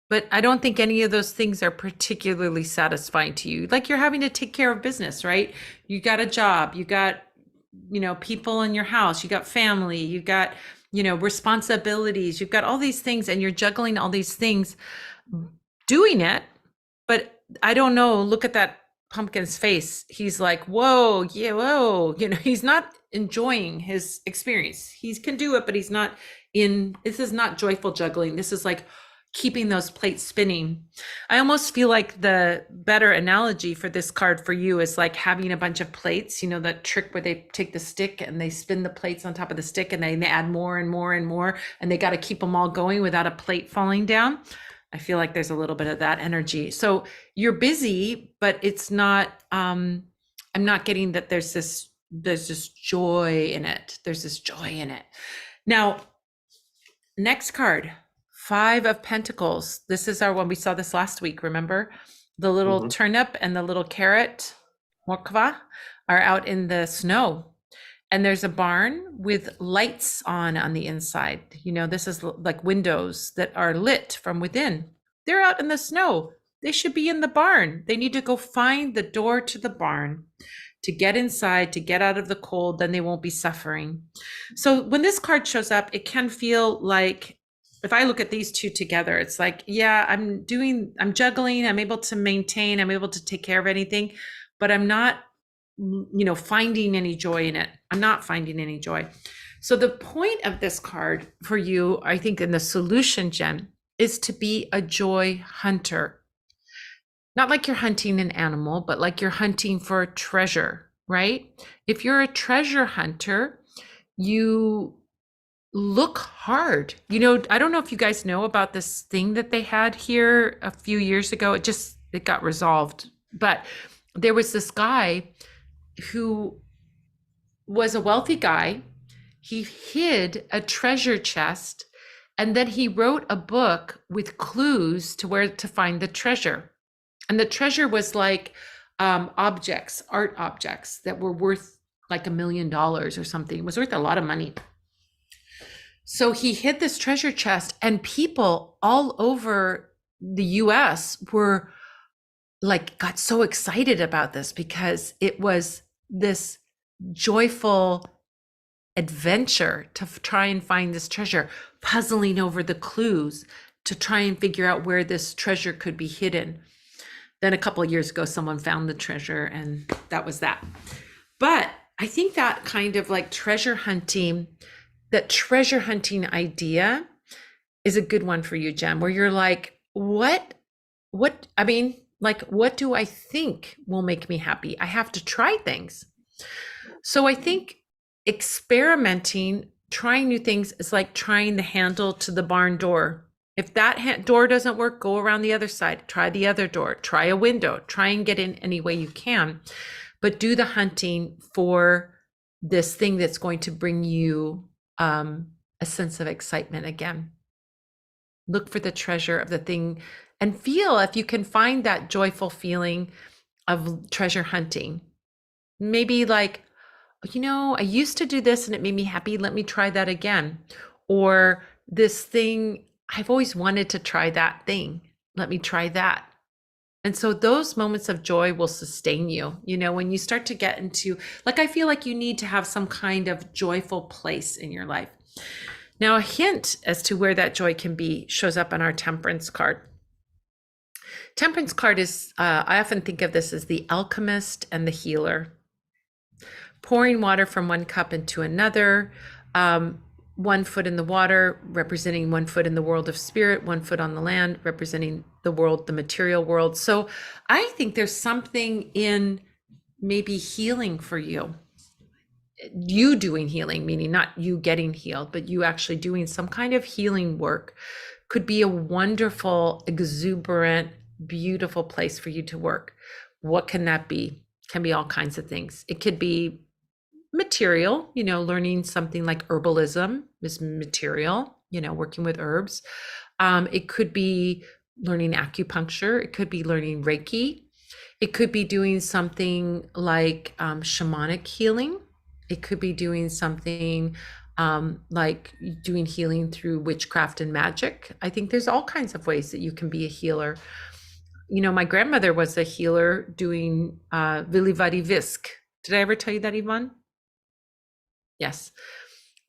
but I don't think any of those things are particularly satisfying to you. Like you're having to take care of business, right? You got a job, you got, people in your house, you got family, you got, responsibilities, you've got all these things, and you're juggling all these things doing it. But I don't know, look at that pumpkin's face. He's like, whoa, yeah, whoa. He's not enjoying his experience. He can do it, but this is not joyful juggling. This is like keeping those plates spinning. I almost feel like the better analogy for this card for you is like having a bunch of plates, that trick where they take the stick and they spin the plates on top of the stick, and they add more and more and more, and they got to keep them all going without a plate falling down. I feel like there's a little bit of that energy. So you're busy, but it's not, I'm not getting that there's this joy in it. There's this joy in it. Now, next card, 5 of Pentacles. This is our one. We saw this last week, remember? The little turnip and the little carrot, morkva, are out in the snow. And there's a barn with lights on the inside. This is like windows that are lit from within. They're out in the snow. They should be in the barn. They need to go find the door to the barn to get inside, to get out of the cold, then they won't be suffering. So when this card shows up, it can feel like, if I look at these two together, it's like, yeah, I'm juggling, I'm able to maintain, I'm able to take care of anything, but I'm not finding any joy in it. I'm not finding any joy. So the point of this card for you, I think, in the solution, Jen, is to be a joy hunter. Not like you're hunting an animal, but like you're hunting for treasure, right? If you're a treasure hunter, you look hard. I don't know if you guys know about this thing that they had here a few years ago. It got resolved. But there was this guy who was a wealthy guy. He hid a treasure chest, and then he wrote a book with clues to where to find the treasure. And the treasure was like art objects that were worth like $1 million or something. It was worth a lot of money. So he hid this treasure chest, and people all over the US were got so excited about this because it was this joyful adventure to try and find this treasure, puzzling over the clues to try and figure out where this treasure could be hidden. Then a couple of years ago, someone found the treasure, and that was that. But I think that kind of like treasure hunting idea is a good one for you, Jen, where you're like, what do I think will make me happy? I have to try things. So I think experimenting, trying new things is like trying the handle to the barn door. If that door doesn't work, go around the other side, try the other door, try a window, try and get in any way you can, but do the hunting for this thing that's going to bring you a sense of excitement again. Look for the treasure of the thing and feel if you can find that joyful feeling of treasure hunting. Maybe like, I used to do this and it made me happy. Let me try that again. Or this thing, I've always wanted to try that thing. Let me try that. And so those moments of joy will sustain you. When you start to get into, I feel like you need to have some kind of joyful place in your life. Now, a hint as to where that joy can be shows up on our Temperance card. Temperance card is, I often think of this as the alchemist and the healer. Pouring water from one cup into another, 1 foot in the water, representing 1 foot in the world of spirit, 1 foot on the land, representing the world, the material world. So I think there's something in maybe healing for you. You doing healing, meaning not you getting healed, but you actually doing some kind of healing work could be a wonderful, exuberant, beautiful place for you to work. What can that be? Can be all kinds of things. It could be material, learning something like herbalism is material, working with herbs. It could be learning acupuncture. It could be learning Reiki. It could be doing something like shamanic healing. It could be doing something like doing healing through witchcraft and magic. I think there's all kinds of ways that you can be a healer. You know, my grandmother was a healer doing Vili-Vadi Visk. Did I ever tell you that, Yvonne? Yes.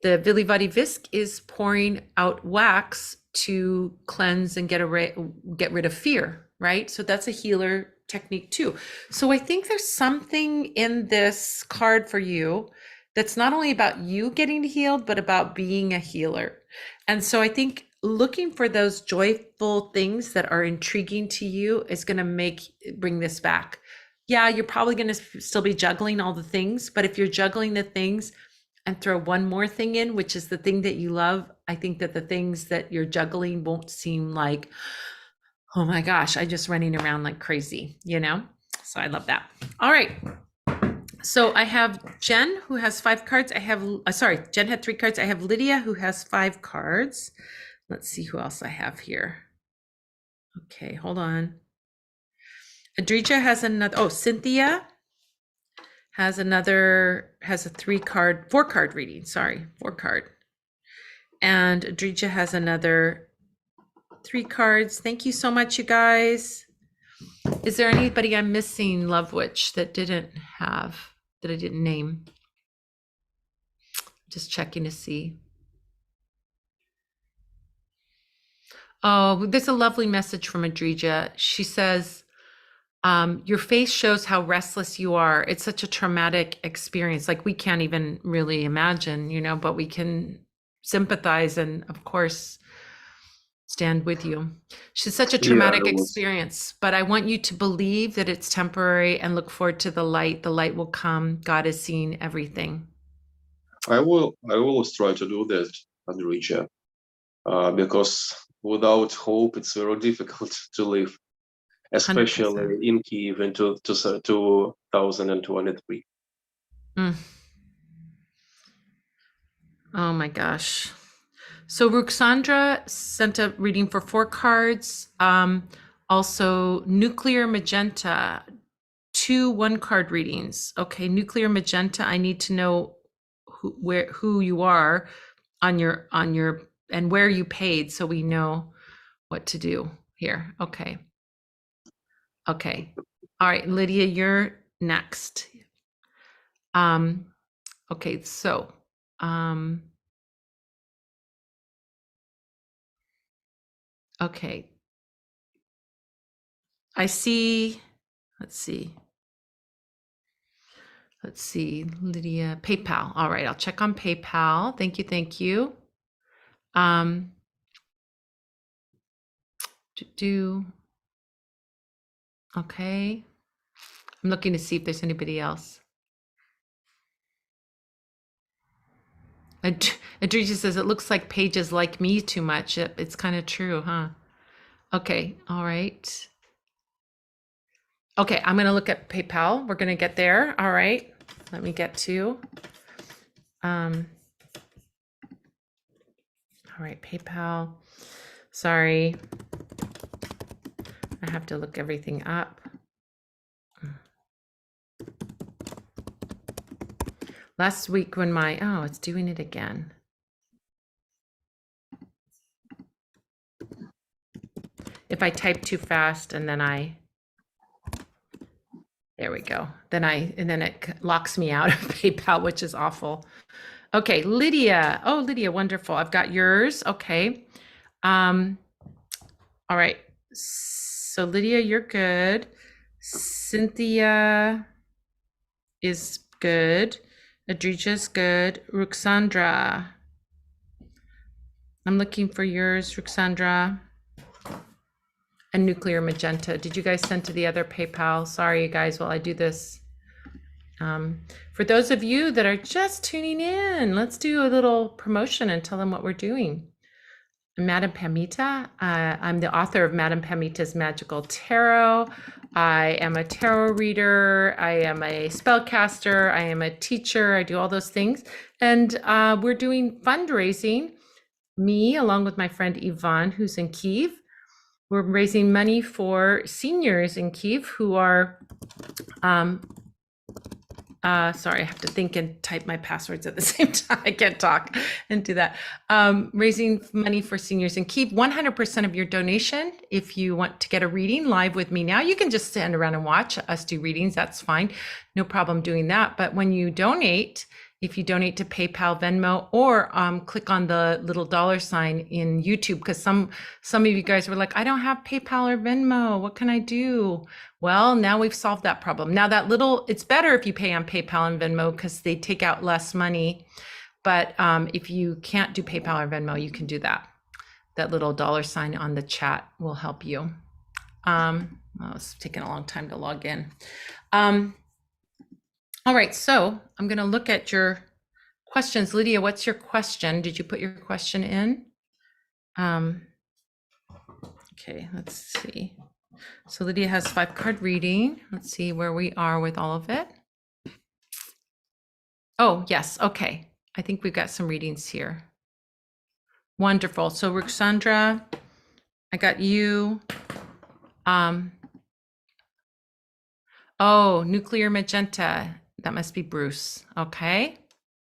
The Vili-Vadi Visk is pouring out wax to cleanse and get rid of fear, right? So that's a healer technique too. So I think there's something in this card for you that's not only about you getting healed, but about being a healer. And so I think looking for those joyful things that are intriguing to you is going to bring this back. Yeah, you're probably going to still be juggling all the things, but if you're juggling the things and throw one more thing in, which is the thing that you love, I think that the things that you're juggling won't seem like, oh my gosh, I'm just running around like crazy, you know? So I love that. All right. So I have Jen, who has 5 cards. I have, sorry, Jen had 3 cards. I have Lydia, who has 5 cards. Let's see who else I have here. Okay, hold on. Adrija has another, oh, Cynthia has a 4-card reading, sorry, 4-card. And Adrija has another 3 cards. Thank you so much, you guys. Is there anybody I'm missing, Love Witch, that I didn't name? Just checking to see. Oh, there's a lovely message from Adrija. She says, your face shows how restless you are. It's such a traumatic experience. Like we can't even really imagine, you know, but we can sympathize and of course stand with you. She's such a traumatic experience, but I want you to believe that it's temporary and look forward to the light. The light will come. God is seeing everything. I will always try to do that, Adrija, because without hope, it's very difficult to live, especially 100%. In Kiev in 2023. Oh my gosh. So Ruxandra sent a reading for 4 cards. Also Nuclear Magenta, 2 1-card readings. Okay, Nuclear Magenta, I need to know who you are on your and where you paid so we know what to do here. Okay. Okay. All right, Lydia, you're next. Okay, so okay. I see, let's see, Lydia, PayPal. All right, I'll check on PayPal. Thank you, thank you. Okay. I'm looking to see if there's anybody else. Adrija says, it looks like pages like me too much. It's kind of true, huh? Okay, all right. Okay, I'm going to look at PayPal. We're going to get there. All right, let me get to. All right, PayPal. Sorry. I have to look everything up. Last week when it's doing it again. If I type too fast and then there we go. Then it locks me out of PayPal, which is awful. Okay, Lydia. Oh, Lydia, wonderful. I've got yours. Okay. All right. So Lydia, you're good. Cynthia is good. Adrija's good. Ruxandra. I'm looking for yours, Ruxandra. And Nuclear Magenta. Did you guys send to the other PayPal? Sorry, you guys, while I do this. For those of you that are just tuning in, let's do a little promotion and tell them what we're doing. Madame Pamita. I'm the author of Madame Pamita's Magical Tarot. I am a tarot reader. I am a spellcaster. I am a teacher. I do all those things. And we're doing fundraising. Me, along with my friend Yvonne, who's in Kiev. We're raising money for seniors in Kiev who are Sorry, I have to think and type my passwords at the same time. I can't talk and do that. Raising money for seniors, and keep 100% of your donation. If you want to get a reading live with me now, you can just stand around and watch us do readings. That's fine. No problem doing that. But when you donate, if you donate to PayPal, Venmo, or click on the little $ in YouTube, because some of you guys were like, I don't have PayPal or Venmo. What can I do? Well, now we've solved that problem. Now it's better if you pay on PayPal and Venmo because they take out less money. But if you can't do PayPal or Venmo, you can do that. That little $ on the chat will help you. It's taking a long time to log in. All right, so I'm going to look at your questions. Lydia, what's your question? Did you put your question in? Okay, let's see. So Lydia has 5-card reading. Let's see where we are with all of it. Oh, yes. Okay. I think we've got some readings here. Wonderful. So Ruxandra, I got you. Oh, nuclear magenta. That must be Bruce. Okay.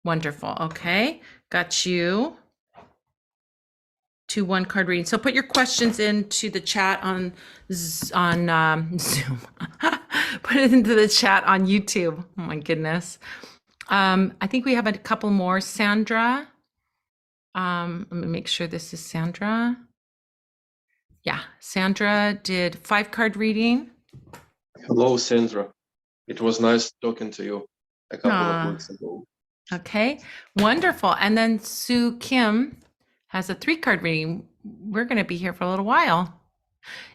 Wonderful. Okay. Got you. 2 1-card readings. So put your questions into the chat on Zoom. Put it into the chat on YouTube. Oh my goodness. I think we have a couple more. Sandra. Let me make sure this is Sandra. Yeah, Sandra did 5-card reading. Hello, Sandra. It was nice talking to you a couple of weeks ago. Okay, wonderful. And then Sue Kim has a 3-card reading. We're going to be here for a little while.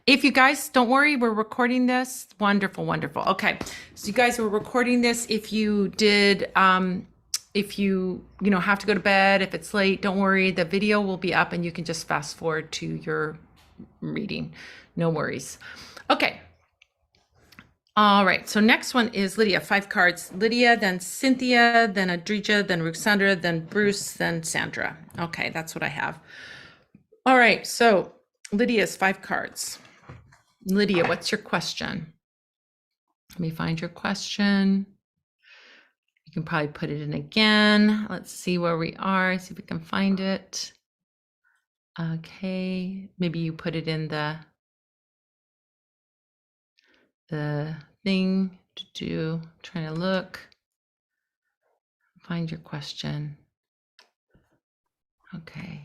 If you guys, don't worry, we're recording this. Wonderful, wonderful. Okay, so you guys were recording this. If you did, if you have to go to bed, if it's late, don't worry. The video will be up and you can just fast forward to your reading. No worries. Okay. All right, so next one is Lydia, 5 cards. Lydia, then Cynthia, then Adrija, then Ruxandra, then Bruce, then Sandra. Okay, that's what I have. All right, so Lydia's 5 cards. Lydia, what's your question? Let me find your question. You can probably put it in again. Let's see where we are, see if we can find it. Okay, maybe you put it in the thing to do, trying to look, find your question. Okay.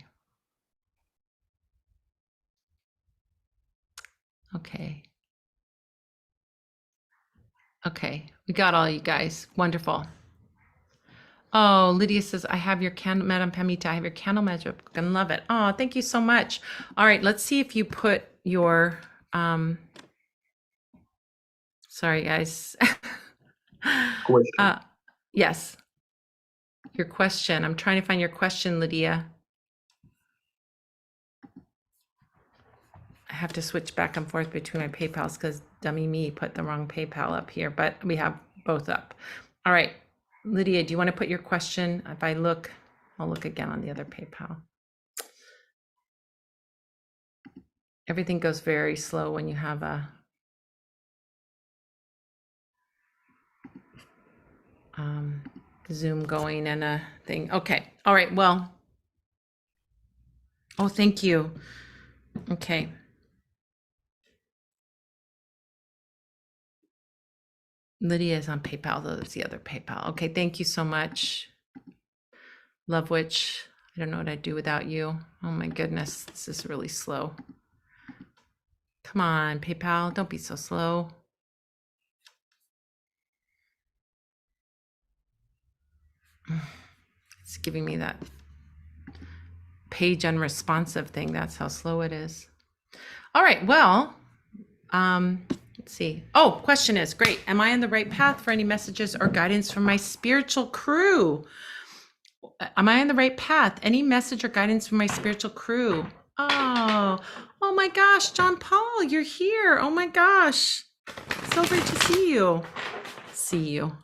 Okay. Okay, we got all you guys. Wonderful. Oh, Lydia says, I have your candle, Madam Pamita, I have your candle magic book and love it. Oh, thank you so much. All right, let's see if you put your, sorry guys. Yes, your question. I'm trying to find your question, Lydia. I have to switch back and forth between my PayPals because dummy me put the wrong PayPal up here, but we have both up. All right, Lydia, do you want to put your question? If I look, I'll look again on the other PayPal. Everything goes very slow when you have a Zoom going and a thing. Okay. All right. Well, oh, thank you. Okay. Lydia is on PayPal, though. That's the other PayPal. Okay. Thank you so much. Love Witch. I don't know what I'd do without you. Oh my goodness. This is really slow. Come on, PayPal. Don't be so slow. It's giving me that page unresponsive thing. That's how slow it is. All right, well, let's see. Oh, question is, great. Am I on the right path for any messages or guidance from my spiritual crew? Am I on the right path? Any message or guidance from my spiritual crew? Oh my gosh, John Paul, you're here. Oh my gosh. So great to see you.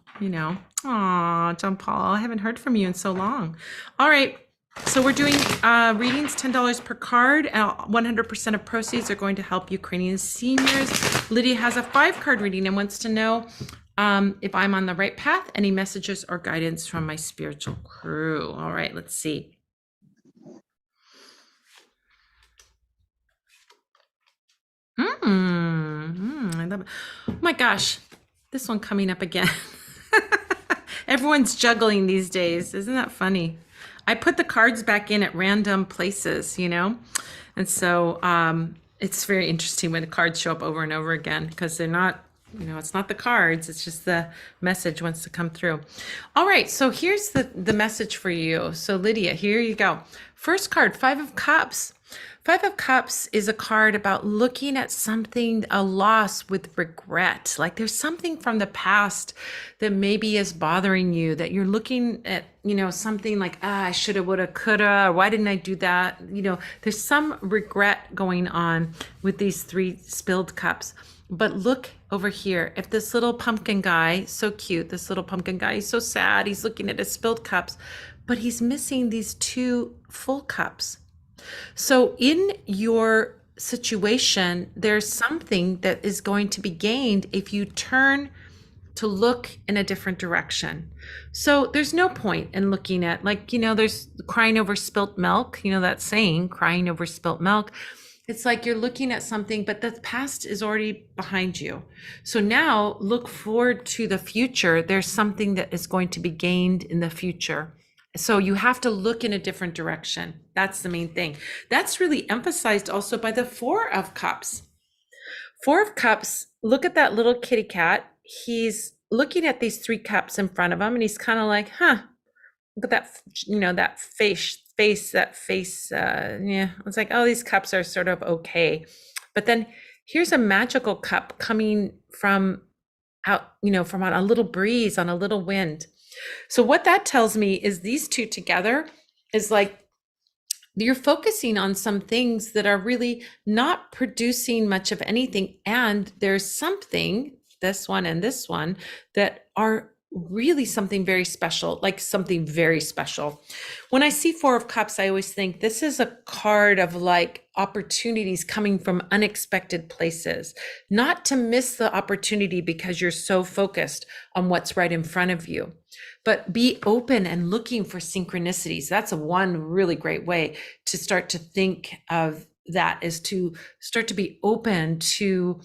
Aw, John Paul, I haven't heard from you in so long. All right, so we're doing readings, $10 per card. 100% of proceeds are going to help Ukrainian seniors. Lydia has a 5-card reading and wants to know If I'm on the right path, any messages or guidance from my spiritual crew. All right, let's see. I love it. Oh my gosh, this one coming up again. Everyone's juggling these days. Isn't that funny? I put the cards back in at random places, and so it's very interesting when the cards show up over and over again because they're not, it's not the cards, it's just the message wants to come through. All right, so here's the message for you. So Lydia, here you go. First card, Five of Cups. Five of Cups is a card about looking at something, a loss with regret. Like there's something from the past that maybe is bothering you, that you're looking at, something like, I shoulda, woulda, coulda, or why didn't I do that? There's some regret going on with these three spilled cups. But look over here. If this little pumpkin guy, so cute, this little pumpkin guy, he's so sad. He's looking at his spilled cups, but he's missing these two full cups. So in your situation, there's something that is going to be gained if you turn to look in a different direction. So there's no point in looking at, there's crying over spilt milk, that saying, crying over spilt milk. It's like you're looking at something, but the past is already behind you. So now look forward to the future. There's something that is going to be gained in the future. So you have to look in a different direction. That's the main thing. That's really emphasized also by the Four of Cups. Four of Cups, look at that little kitty cat. He's looking at these three cups in front of him and he's kind of like, look at that, that face. It's like, oh, these cups are sort of okay. But then here's a magical cup coming from out, from on a little breeze, on a little wind. So what that tells me is these two together is like you're focusing on some things that are really not producing much of anything. And there's something, this one and this one, that are really something very special, like something very special. When I see Four of Cups, I always think this is a card of like opportunities coming from unexpected places, not to miss the opportunity because you're so focused on what's right in front of you, but be open and looking for synchronicities. That's one really great way to start to think of that, is to start to be open to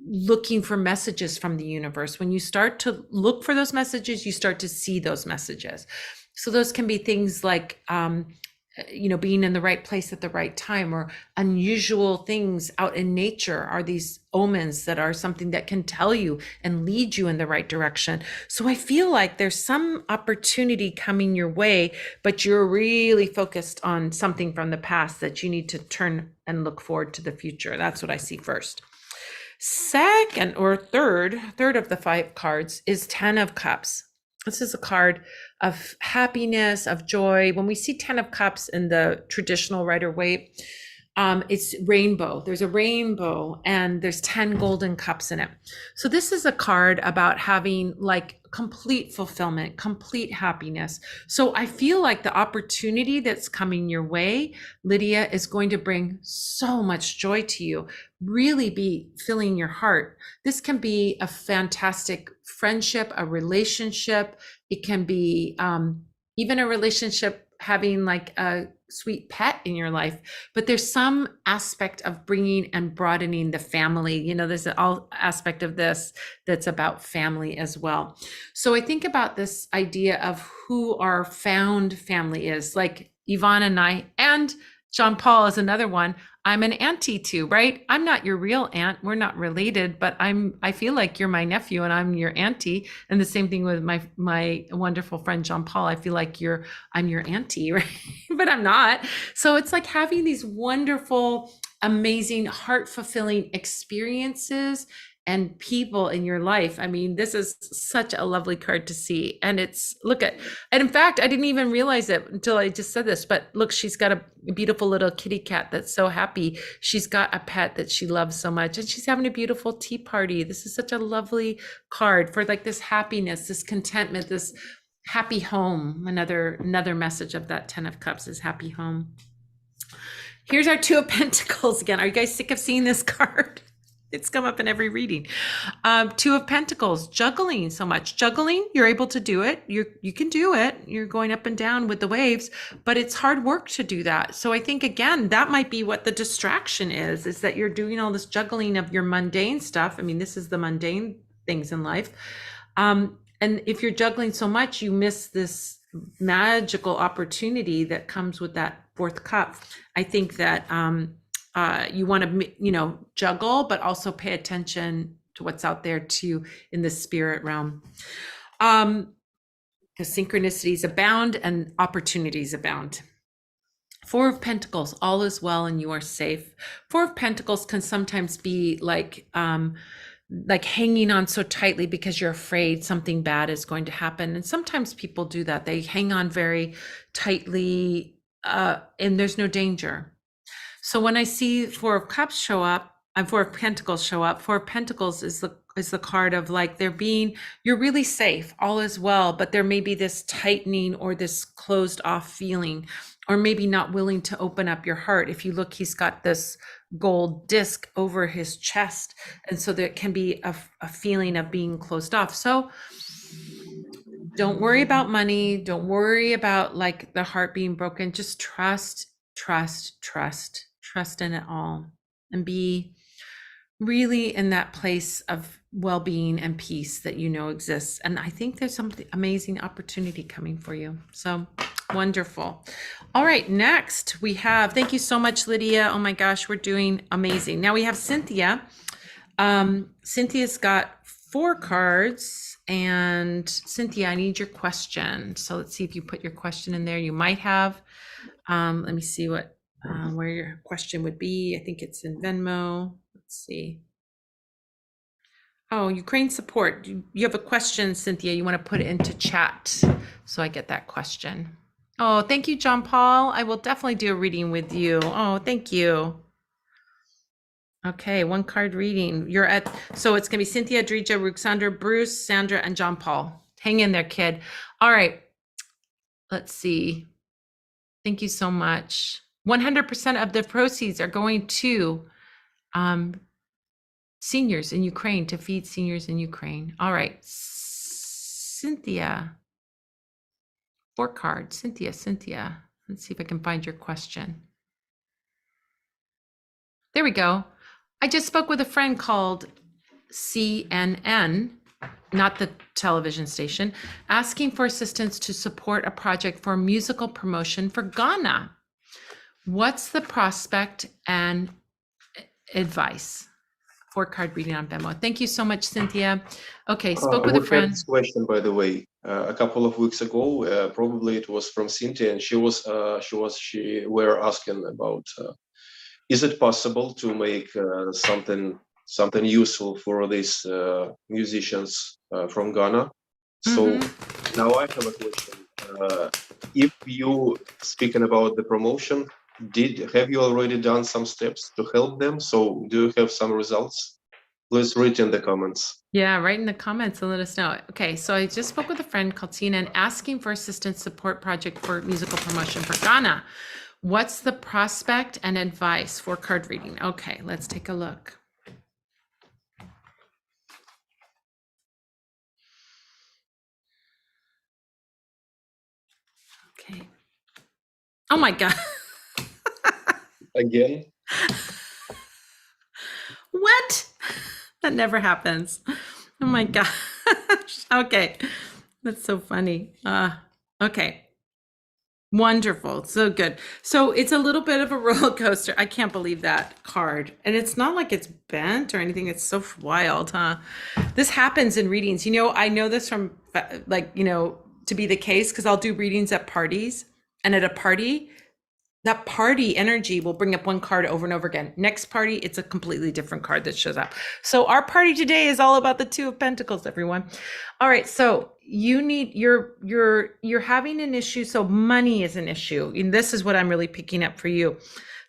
looking for messages from the universe. When you start to look for those messages, you start to see those messages. So those can be things like, being in the right place at the right time, or unusual things out in nature are these omens that are something that can tell you and lead you in the right direction. So I feel like there's some opportunity coming your way, but you're really focused on something from the past that you need to turn and look forward to the future. That's what I see first. Second or third of the five cards is 10 of Cups. This is a card of happiness, of joy. When we see 10 of Cups in the traditional Rider-Waite, it's rainbow. There's a rainbow and there's 10 golden cups in it. So this is a card about having like complete fulfillment, complete happiness. So I feel like the opportunity that's coming your way, Lydia, is going to bring so much joy to you, really be filling your heart. This can be a fantastic friendship, a relationship. It can be even a relationship having like a sweet pet in your life, but there's some aspect of bringing and broadening the family. There's an all aspect of this that's about family as well. So I think about this idea of who our found family is, like Yvonne and I, and John Paul is another one. I'm an auntie too, right? I'm not your real aunt. We're not related, but I feel like you're my nephew and I'm your auntie. And the same thing with my wonderful friend, John Paul. I feel like I'm your auntie, right? But I'm not. So it's like having these wonderful, amazing, heart-fulfilling experiences and people in your life. I mean, this is such a lovely card to see. And and in fact, I didn't even realize it until I just said this, but look, she's got a beautiful little kitty cat that's so happy. She's got a pet that she loves so much, and she's having a beautiful tea party. This is such a lovely card for like this happiness, this contentment, this happy home. Another message of that 10 of Cups is happy home. Here's our Two of Pentacles again. Are you guys sick of seeing this card? It's come up in every reading. Two of Pentacles, juggling so much. Juggling, you're able to do it. You can do it. You're going up and down with the waves, but it's hard work to do that. So I think again, that might be what the distraction is that you're doing all this juggling of your mundane stuff. I mean, this is the mundane things in life. And if you're juggling so much, you miss this magical opportunity that comes with that fourth cup. I think that you want to, juggle, but also pay attention to what's out there too in the spirit realm. Because synchronicities abound and opportunities abound. Four of Pentacles, all is well and you are safe. Four of Pentacles can sometimes be like hanging on so tightly because you're afraid something bad is going to happen. And sometimes people do that. They hang on very tightly and there's no danger. So when I see Four of Cups show up, and Four of Pentacles show up, Four of Pentacles is the card of like you're really safe, all is well, but there may be this tightening or this closed off feeling, or maybe not willing to open up your heart. If you look, he's got this gold disc over his chest. And so there can be a feeling of being closed off. So don't worry about money. Don't worry about like the heart being broken. Just trust in it all and be really in that place of well-being and peace that exists. And I think there's some amazing opportunity coming for you. So wonderful. All right, next we have, thank you so much, Lydia. Oh my gosh, we're doing amazing. Now we have Cynthia. Cynthia's got 4 cards. And Cynthia, I need your question. So let's see if you put your question in there. You might have. Let me see where your question would be. I think it's in Venmo. Let's see. Oh, Ukraine support. You have a question, Cynthia. You want to put it into chat so I get that question. Oh, thank you, John Paul. I will definitely do a reading with you. Oh, thank you. Okay, 1 card reading. So it's going to be Cynthia, Adrija, Ruxandra, Bruce, Sandra, and John Paul. Hang in there, kid. All right. Let's see. Thank you so much. 100% of the proceeds are going to seniors in Ukraine, to feed seniors in Ukraine. All right, Cynthia. 4 cards. Cynthia. Let's see if I can find your question. There we go. I just spoke with a friend called CNN, not the television station, asking for assistance to support a project for musical promotion for Ghana. What's the prospect and advice? 4 card reading on Venmo. Thank you so much, Cynthia. Okay, spoke with a friend. This question, by the way, a couple of weeks ago, probably it was from Cynthia, and she were asking about, is it possible to make something useful for these musicians from Ghana? So now I have a question. If you speaking about the promotion, have you already done some steps to help them? So do you have some results? Please read in the comments. Yeah, write in the comments and let us know. Okay, so I just spoke with a friend called Tina and asking for assistance support project for musical promotion for Ghana. What's the prospect and advice? 4 card reading. Okay, let's take a look. Okay. Oh my God. Again? What? That never happens. Oh my gosh. Okay. That's so funny. Okay. Wonderful. So good. So it's a little bit of a roller coaster. I can't believe that card. And it's not like it's bent or anything. It's so wild, huh? This happens in readings. I know this from to be the case because I'll do readings at parties. And at a party, that party energy will bring up one card over and over again. Next party, it's a completely different card that shows up. So our party today is all about the 2 of Pentacles, everyone. All right, so you're having an issue. So money is an issue. And this is what I'm really picking up for you,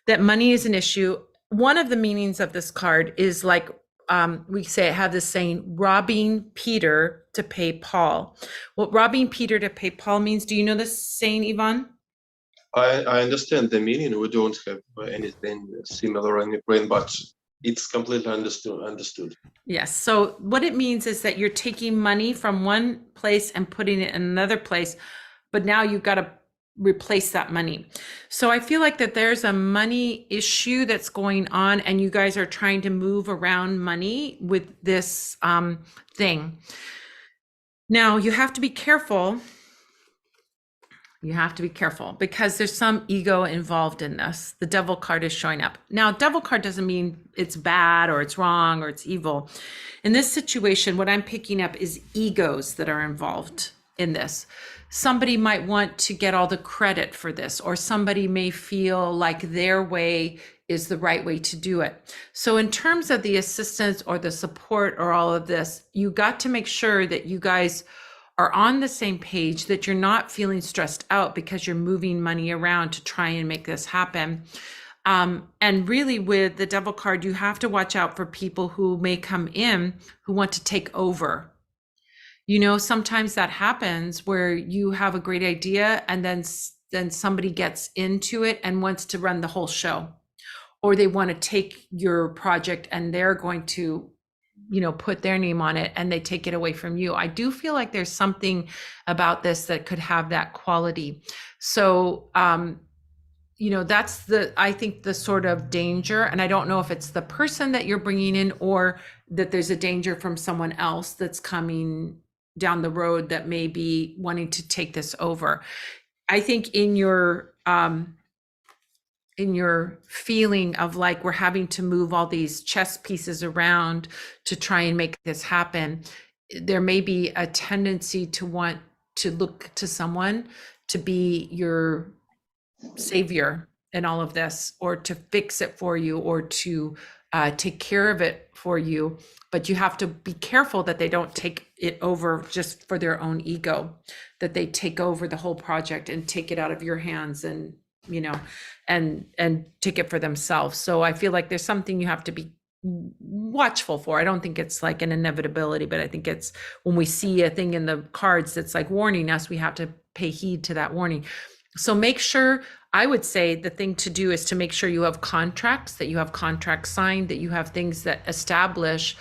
that money is an issue. One of the meanings of this card is like, we have this saying, robbing Peter to pay Paul. What robbing Peter to pay Paul means, do you know this saying, Yvonne? I understand the meaning. We don't have anything similar in Ukraine, but It's completely understood. Yes. So what it means is that you're taking money from one place and putting it in another place, but now you've got to replace that money. So I feel like that there's a money issue that's going on, and you guys are trying to move around money with this thing. Now you have to be careful. You have to be careful because there's some ego involved in this. The devil card is showing up. Now, devil card doesn't mean it's bad or it's wrong or it's evil. In this situation, what I'm picking up is egos that are involved in this. Somebody might want to get all the credit for this, or somebody may feel like their way is the right way to do it. So in terms of the assistance or the support or all of this, you got to make sure that you guys are on the same page, that you're not feeling stressed out because you're moving money around to try and make this happen. And really with the devil card, you have to watch out for people who may come in who want to take over. You know, sometimes that happens where you have a great idea and then somebody gets into it and wants to run the whole show, or they want to take your project and they're going to, you know, put their name on it and they take it away from you. I do feel like there's something about this that could have that quality. So, you know, that's I think the sort of danger. And I don't know if it's the person that you're bringing in or that there's a danger from someone else that's coming down the road that may be wanting to take this over. I think in your feeling of like we're having to move all these chess pieces around to try and make this happen, there may be a tendency to want to look to someone to be your savior in all of this, or to fix it for you, or to take care of it for you. But you have to be careful that they don't take it over just for their own ego, that they take over the whole project and take it out of your hands and, you know, and take it for themselves. So I feel like there's something you have to be watchful for. I don't think it's like an inevitability, but I think it's when we see a thing in the cards that's like warning us, we have to pay heed to that warning. So make sure, I would say the thing to do is to make sure you have contracts, that you have contracts signed, that you have things that establish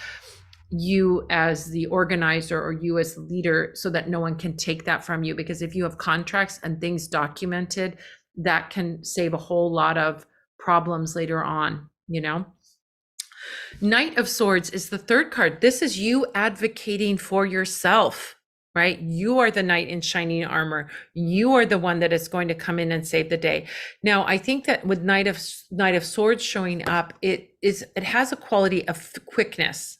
you as the organizer or you as the leader, so that no one can take that from you. Because if you have contracts and things documented, that can save a whole lot of problems later on, you know. Knight of Swords is the third card. This is you advocating for yourself, right? You are the knight in shining armor. You are the one that is going to come in and save the day. Now, I think that with Knight of Swords showing up, it has a quality of quickness.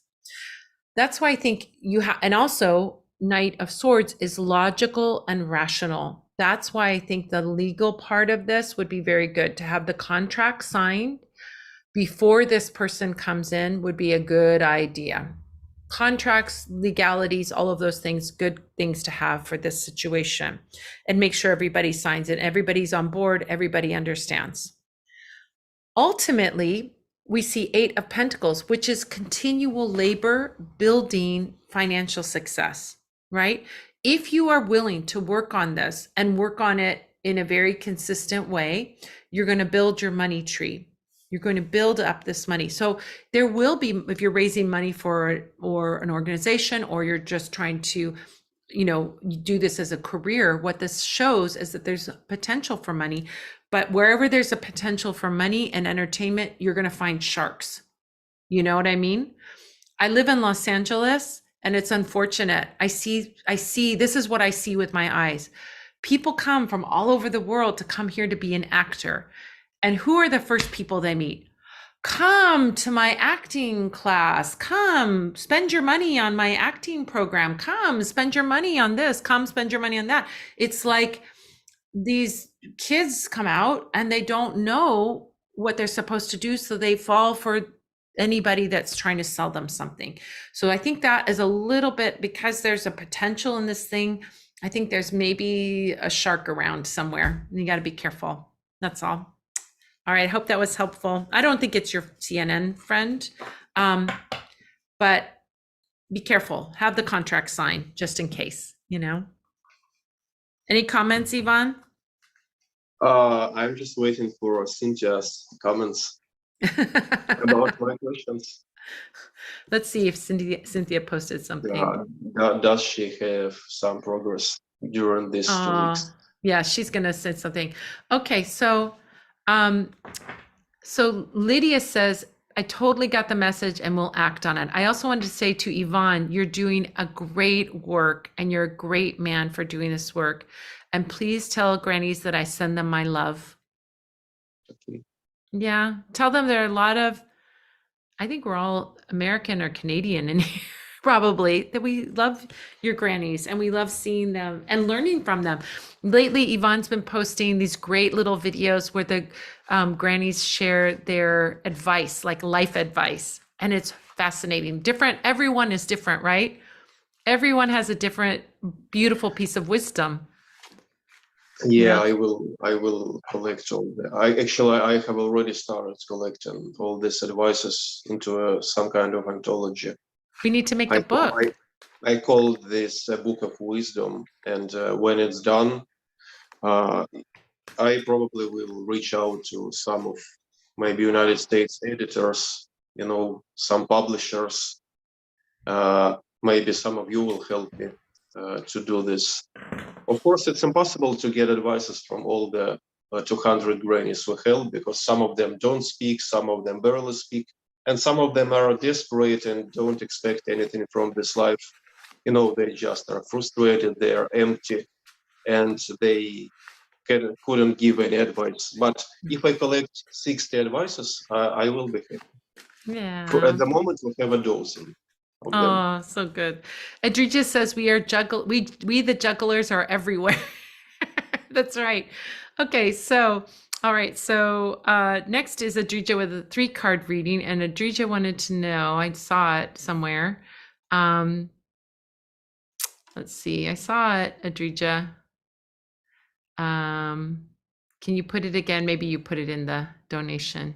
That's why I think you have, and also Knight of Swords is logical and rational. That's why I think the legal part of this would be very good. To have the contract signed before this person comes in would be a good idea. Contracts, legalities, all of those things, good things to have for this situation. And make sure everybody signs it, everybody's on board, everybody understands. Ultimately, we see 8 of Pentacles, which is continual labor building financial success, right? If you are willing to work on this and work on it in a very consistent way, you're going to build your money tree. You're going to build up this money. So there will be, if you're raising money for or an organization, or you're just trying to, you know, do this as a career, what this shows is that there's potential for money. But wherever there's a potential for money and entertainment, you're going to find sharks. You know what I mean? I live in Los Angeles, and it's unfortunate. I see, this is what I see with my eyes. People come from all over the world to come here to be an actor. And who are the first people they meet? Come to my acting class. Come spend your money on my acting program. Come spend your money on this. Come spend your money on that. It's like these kids come out and they don't know what they're supposed to do. So they fall for anybody that's trying to sell them something. So I think that is a little bit, because there's a potential in this thing. I think there's maybe a shark around somewhere. You got to be careful. That's all. All right, I hope that was helpful. I don't think it's your CNN friend, but be careful. Have the contract signed just in case, you know. Any comments, Ivan? I'm just waiting for Cynthia's comments. about my questions. Let's see if Cynthia posted something. Does she have some progress during these 2 weeks? Yeah, she's gonna say something. Okay, um, so Lydia says, I totally got the message and will act on it. I also wanted to say to Yvonne, you're doing a great work and you're a great man for doing this work. And please tell grannies that I send them my love. Okay. Yeah, tell them there are a lot of, I think we're all American or Canadian in here, probably, that we love your grannies and we love seeing them and learning from them. Lately, Yvonne's been posting these great little videos where the grannies share their advice, like life advice. And it's fascinating. Different, everyone is different, right? Everyone has a different, beautiful piece of wisdom. Yeah, You I will collect all the. I have already started collecting all these advices into some kind of anthology. We need to make I a book. I call this a book of wisdom, and when it's done, uh, I probably will reach out to some of maybe United States editors, some publishers. Maybe some of you will help me to do this. Of course, it's impossible to get advices from all the 200 grannies we help, because some of them don't speak, some of them barely speak, and some of them are desperate and don't expect anything from this life. They just are frustrated, they are empty, and they couldn't give any advice. But if I collect 60 advices, I will be happy. Yeah. At the moment, we have a dozen of them. Oh, so good. Adrija says we the jugglers are everywhere. That's right. Okay, so all right, so next is Adrija with a 3-card reading, and Adrija wanted to know, I saw it somewhere. Let's see, I saw it, Adrija. Can you put it again? Maybe you put it in the donation.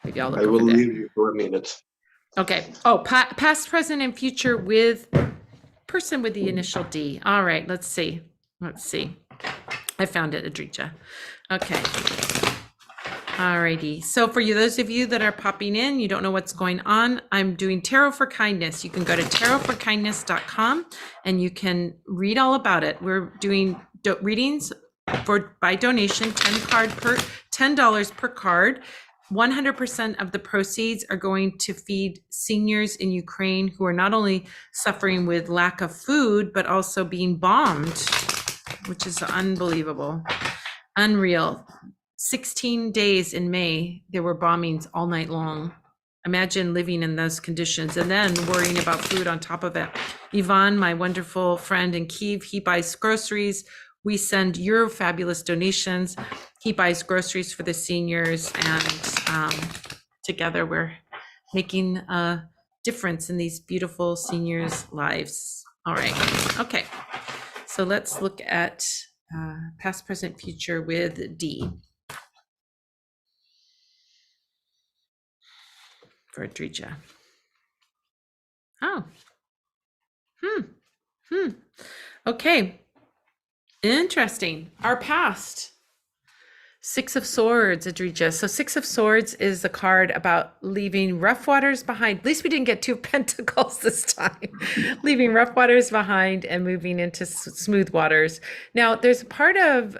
Maybe I'll look I will over there. leave you for a minute. Okay. Oh, past, present, and future with person with the initial D. All right, let's see. Let's see. I found it, Adrija. Okay. All righty. So for you, those of you that are popping in, you don't know what's going on, I'm doing Tarot for Kindness. You can go to tarotforkindness.com and you can read all about it. We're doing readings by donation, $10 per card. 100% of the proceeds are going to feed seniors in Ukraine who are not only suffering with lack of food, but also being bombed, which is unbelievable, unreal. 16 days in May, there were bombings all night long. Imagine living in those conditions and then worrying about food on top of it. Ivan, my wonderful friend in Kyiv, he buys groceries. We send your fabulous donations. He buys groceries for the seniors, and together we're making a difference in these beautiful seniors' lives. All right, okay. So let's look at past, present, future with D. For Adrija. Oh. Okay. Interesting. Our past. 6 of Swords, Adrija. So 6 of Swords is a card about leaving rough waters behind. At least we didn't get 2 Pentacles this time. Leaving rough waters behind and moving into smooth waters. Now, there's a part of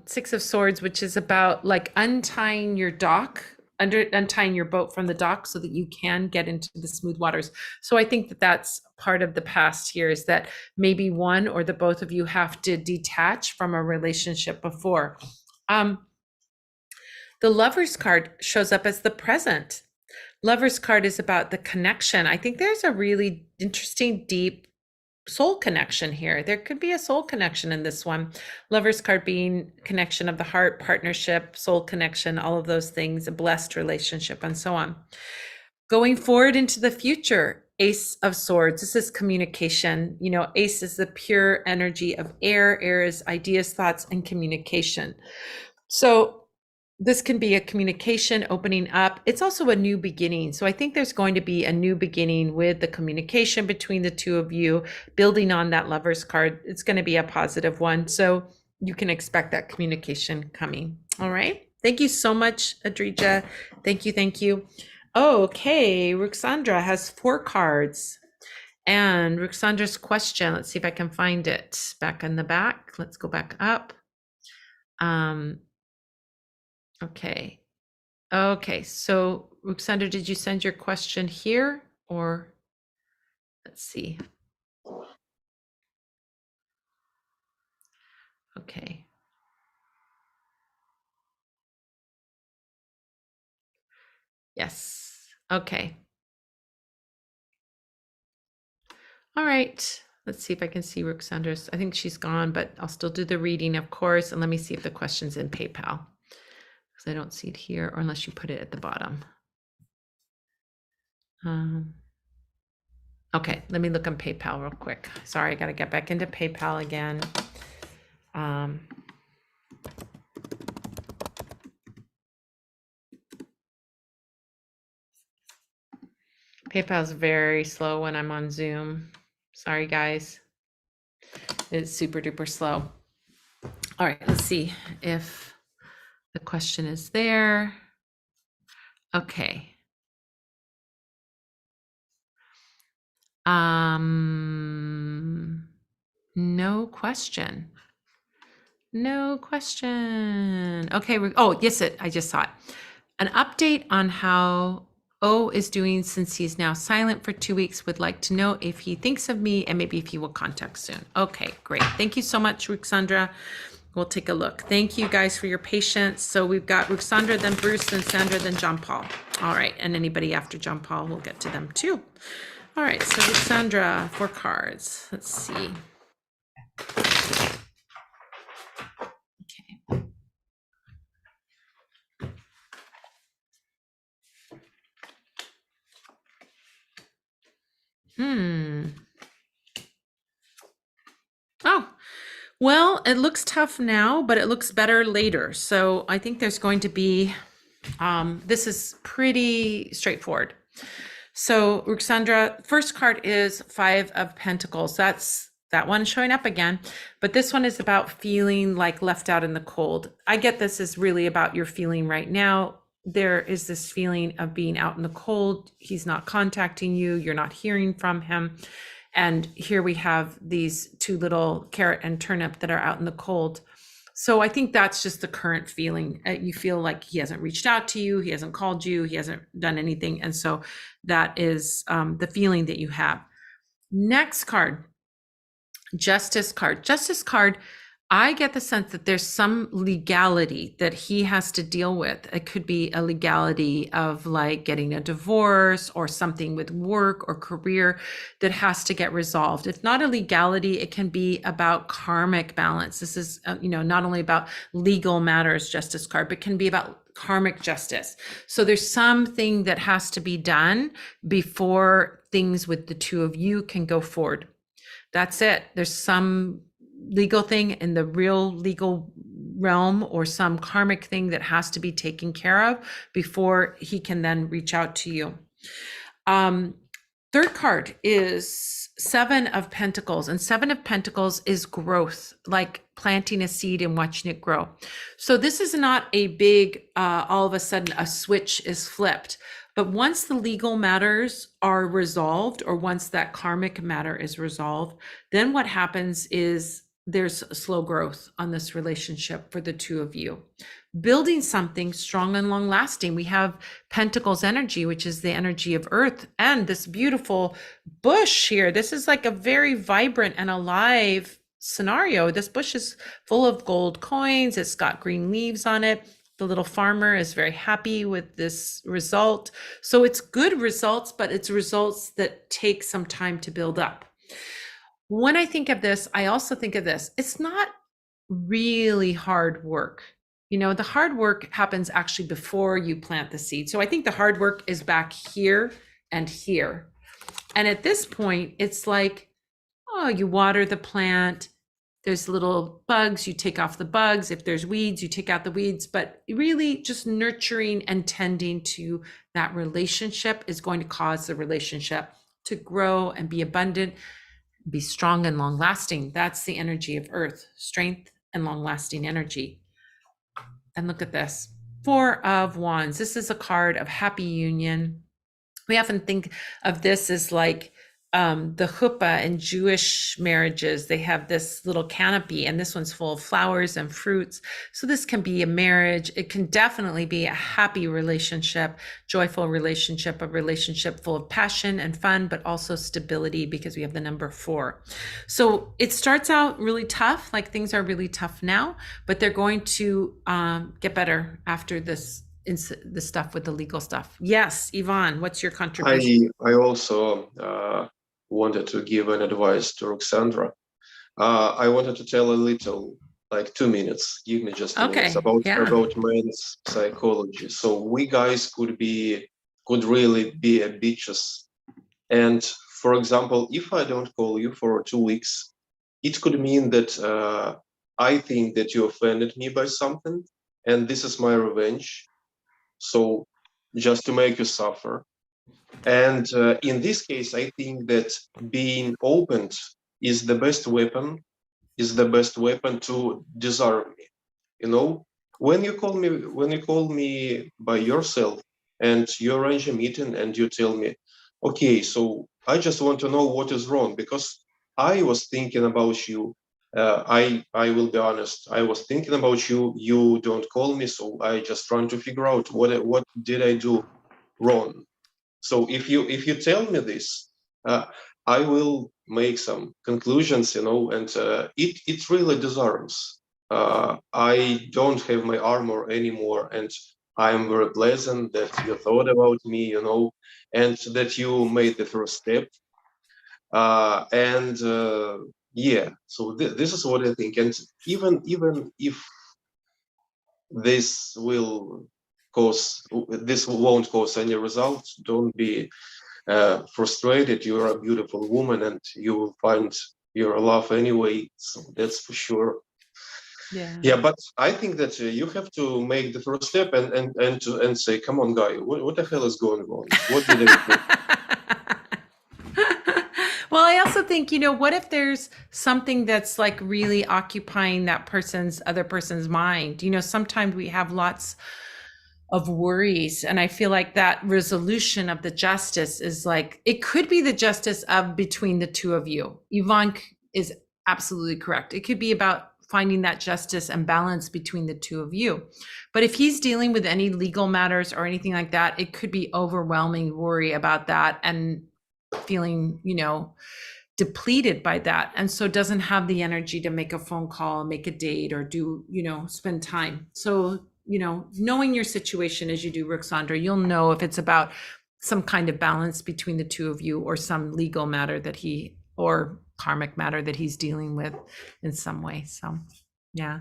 6 of Swords which is about like untying your dock, untying your boat from the dock so that you can get into the smooth waters. So I think that that's part of the past here, is that maybe one or the both of you have to detach from a relationship before. The Lover's card shows up as the present. Lover's card is about the connection. I think there's a really interesting, deep soul connection here. There could be a soul connection in this one. Lover's card being connection of the heart, partnership, soul connection, all of those things, a blessed relationship, and so on. Going forward into the future, Ace of Swords. This is communication. Ace is the pure energy of air. Air is ideas, thoughts, and communication. So this can be a communication opening up. It's also a new beginning. So I think there's going to be a new beginning with the communication between the two of you, building on that Lover's card. It's going to be a positive one. So you can expect that communication coming. All right. Thank you so much, Adrija. Thank you. Thank you. Okay, Ruxandra has 4 cards. And Ruxandra's question, let's see if I can find it back in the back. Let's go back up. Okay. Okay, so Ruxandra, did you send your question here or let's see. Okay. Yes. Okay. All right. Let's see if I can see Ruxandra's. I think she's gone, but I'll still do the reading, of course. And let me see if the question's in PayPal because I don't see it here, or unless you put it at the bottom. Okay, let me look on PayPal real quick. Sorry, I got to get back into PayPal again. PayPal is very slow when I'm on Zoom. Sorry, guys. It's super duper slow. All right, let's see if the question is there. Okay. No question. No question. Okay. Oh, yes, I just saw it. An update on how O is doing since he's now silent for 2 weeks. Would like to know if he thinks of me and maybe if he will contact soon. Okay, great. Thank you so much, Ruxandra. We'll take a look. Thank you guys for your patience. So we've got Ruxandra, then Bruce, then Sandra, then John Paul. All right, and anybody after John Paul, we'll get to them too. All right, so Ruxandra, 4 cards. Let's see. Okay. Oh, well, it looks tough now, but it looks better later. So I think there's going to be, this is pretty straightforward. So Ruxandra, first card is 5 of Pentacles. That's that one showing up again, but this one is about feeling like left out in the cold. I get this is really about your feeling right now. There is this feeling of being out in the cold. He's not contacting you. You're not hearing from him. And here we have these 2 little carrot and turnip that are out in the cold. So I think that's just the current feeling. You feel like he hasn't reached out to you. He hasn't called you. He hasn't done anything. And so that is the feeling that you have. Next card, Justice card. Justice card, I get the sense that there's some legality that he has to deal with. It could be a legality of like getting a divorce or something with work or career that has to get resolved. If not a legality, it can be about karmic balance. This is, not only about legal matters, Justice card, but can be about karmic justice. So there's something that has to be done before things with the 2 of you can go forward. That's it. There's some legal thing in the real legal realm or some karmic thing that has to be taken care of before he can then reach out to you. Third card is 7 of Pentacles, and 7 of Pentacles is growth, like planting a seed and watching it grow. So this is not a big, all of a sudden a switch is flipped. But once the legal matters are resolved, or once that karmic matter is resolved, then what happens is there's slow growth on this relationship for the 2 of you. Building something strong and long lasting. We have Pentacles energy, which is the energy of earth, and this beautiful bush here. This is like a very vibrant and alive scenario. This bush is full of gold coins. It's got green leaves on it. The little farmer is very happy with this result. So it's good results, but it's results that take some time to build up. When I think of this, I also think of this. It's not really hard work. The hard work happens actually before you plant the seed. So I think the hard work is back here and here. And at this point, it's like, you water the plant. There's little bugs, you take off the bugs. If there's weeds, you take out the weeds. But really just nurturing and tending to that relationship is going to cause the relationship to grow and be abundant, be strong and long lasting. That's the energy of earth, strength and long lasting energy. And look at this. Four of Wands. This is a card of happy union. We often think of this as like the chuppah in Jewish marriages. They have this little canopy, and this one's full of flowers and fruits. So this can be a marriage. It can definitely be a happy relationship, joyful relationship, a relationship full of passion and fun, but also stability, because we have the number 4. So it starts out really tough, like things are really tough now, but they're going to get better after this, the stuff with the legal stuff. Yes, Yvonne, what's your contribution? I also wanted to give an advice to Roxandra. I wanted to tell a little, like 2 minutes. Give me just 2 minutes Okay, yeah. about men's psychology. So we guys could really be a bitches. And for example, if I don't call you for 2 weeks, it could mean that I think that you offended me by something, and this is my revenge. So just to make you suffer. And in this case, I think that being opened is the best weapon, to disarm me. You know, when you call me by yourself and you arrange a meeting and you tell me, okay, so I just want to know what is wrong, because I was thinking about you. I will be honest. I was thinking about you. You don't call me, so I just trying to figure out what did I do wrong. So if you tell me this, I will make some conclusions, and it really disarms. I don't have my armor anymore, and I am very pleasant that you thought about me, and that you made the first step. And yeah, so this is what I think. And even if this will this won't cause any results, don't be frustrated. You're a beautiful woman, and you will find your love anyway. So that's for sure. Yeah, but I think that you have to make the first step and say, "Come on, guy, what the hell is going on? What did I do?" Well, I also think, what if there's something that's like really occupying that other person's mind? Sometimes we have lots of worries, and I feel like that resolution of the justice is like, it could be the justice of between the two of you. Yvonne is absolutely correct. It could be about finding that justice and balance between the two of you. But if he's dealing with any legal matters or anything like that, it could be overwhelming worry about that and feeling, depleted by that. And so doesn't have the energy to make a phone call, make a date, or do, spend time. So, knowing your situation as you do, Roxandra, you'll know if it's about some kind of balance between the two of you, or some legal matter or karmic matter that he's dealing with in some way. So, yeah.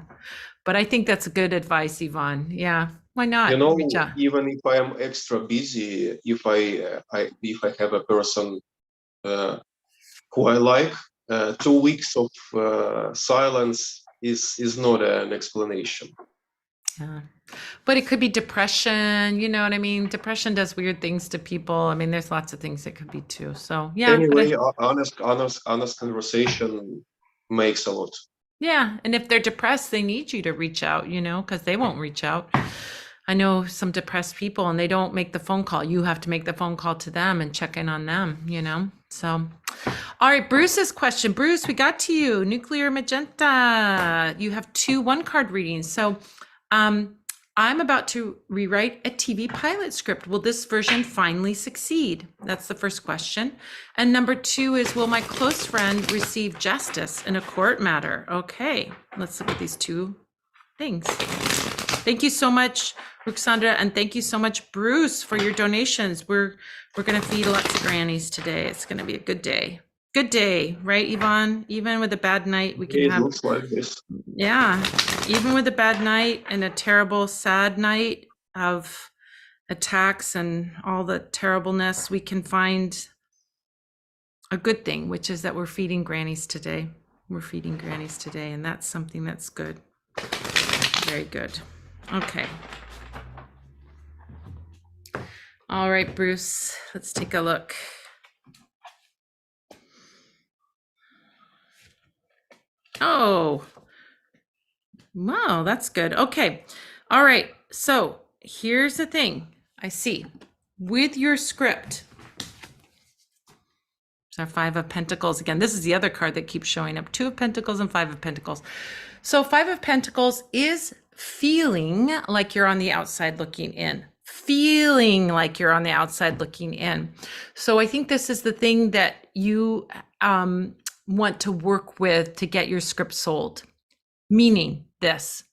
But I think that's good advice, Yvonne. Yeah. Why not reach out? Even if I am extra busy, if I have a person who I like, 2 weeks of silence is not an explanation. Yeah. But it could be depression, you know what I mean? Depression does weird things to people. I mean, there's lots of things it could be too. So yeah. Anyway, honest conversation makes a lot. Yeah. And if they're depressed, they need you to reach out, because they won't reach out. I know some depressed people, and they don't make the phone call. You have to make the phone call to them and check in on them, So, all right, Bruce's question. Bruce, we got to you. Nuclear Magenta. You have 2 1-card readings. So, I'm about to rewrite a TV pilot script. Will this version finally succeed? That's the first question. And number 2 is, will my close friend receive justice in a court matter? Okay, let's look at these 2 things. Thank you so much, Ruxandra, and thank you so much, Bruce, for your donations. We're going to feed lots of grannies today. It's going to be a good day. Good day, right, Yvonne? Even with a bad night, we can have. It looks like this. Yeah, even with a bad night and a terrible, sad night of attacks and all the terribleness, we can find a good thing, which is that we're feeding grannies today. We're feeding grannies today, and that's something that's good. Very good. Okay. All right, Bruce, let's take a look. Oh, wow, that's good. Okay. All right. So here's the thing I see with your script. So 5 of Pentacles. Again, this is the other card that keeps showing up. 2 of Pentacles and 5 of Pentacles. So 5 of Pentacles is feeling like you're on the outside looking in. Feeling like you're on the outside looking in. So I think this is the thing that you want to work with to get your script sold. Meaning this.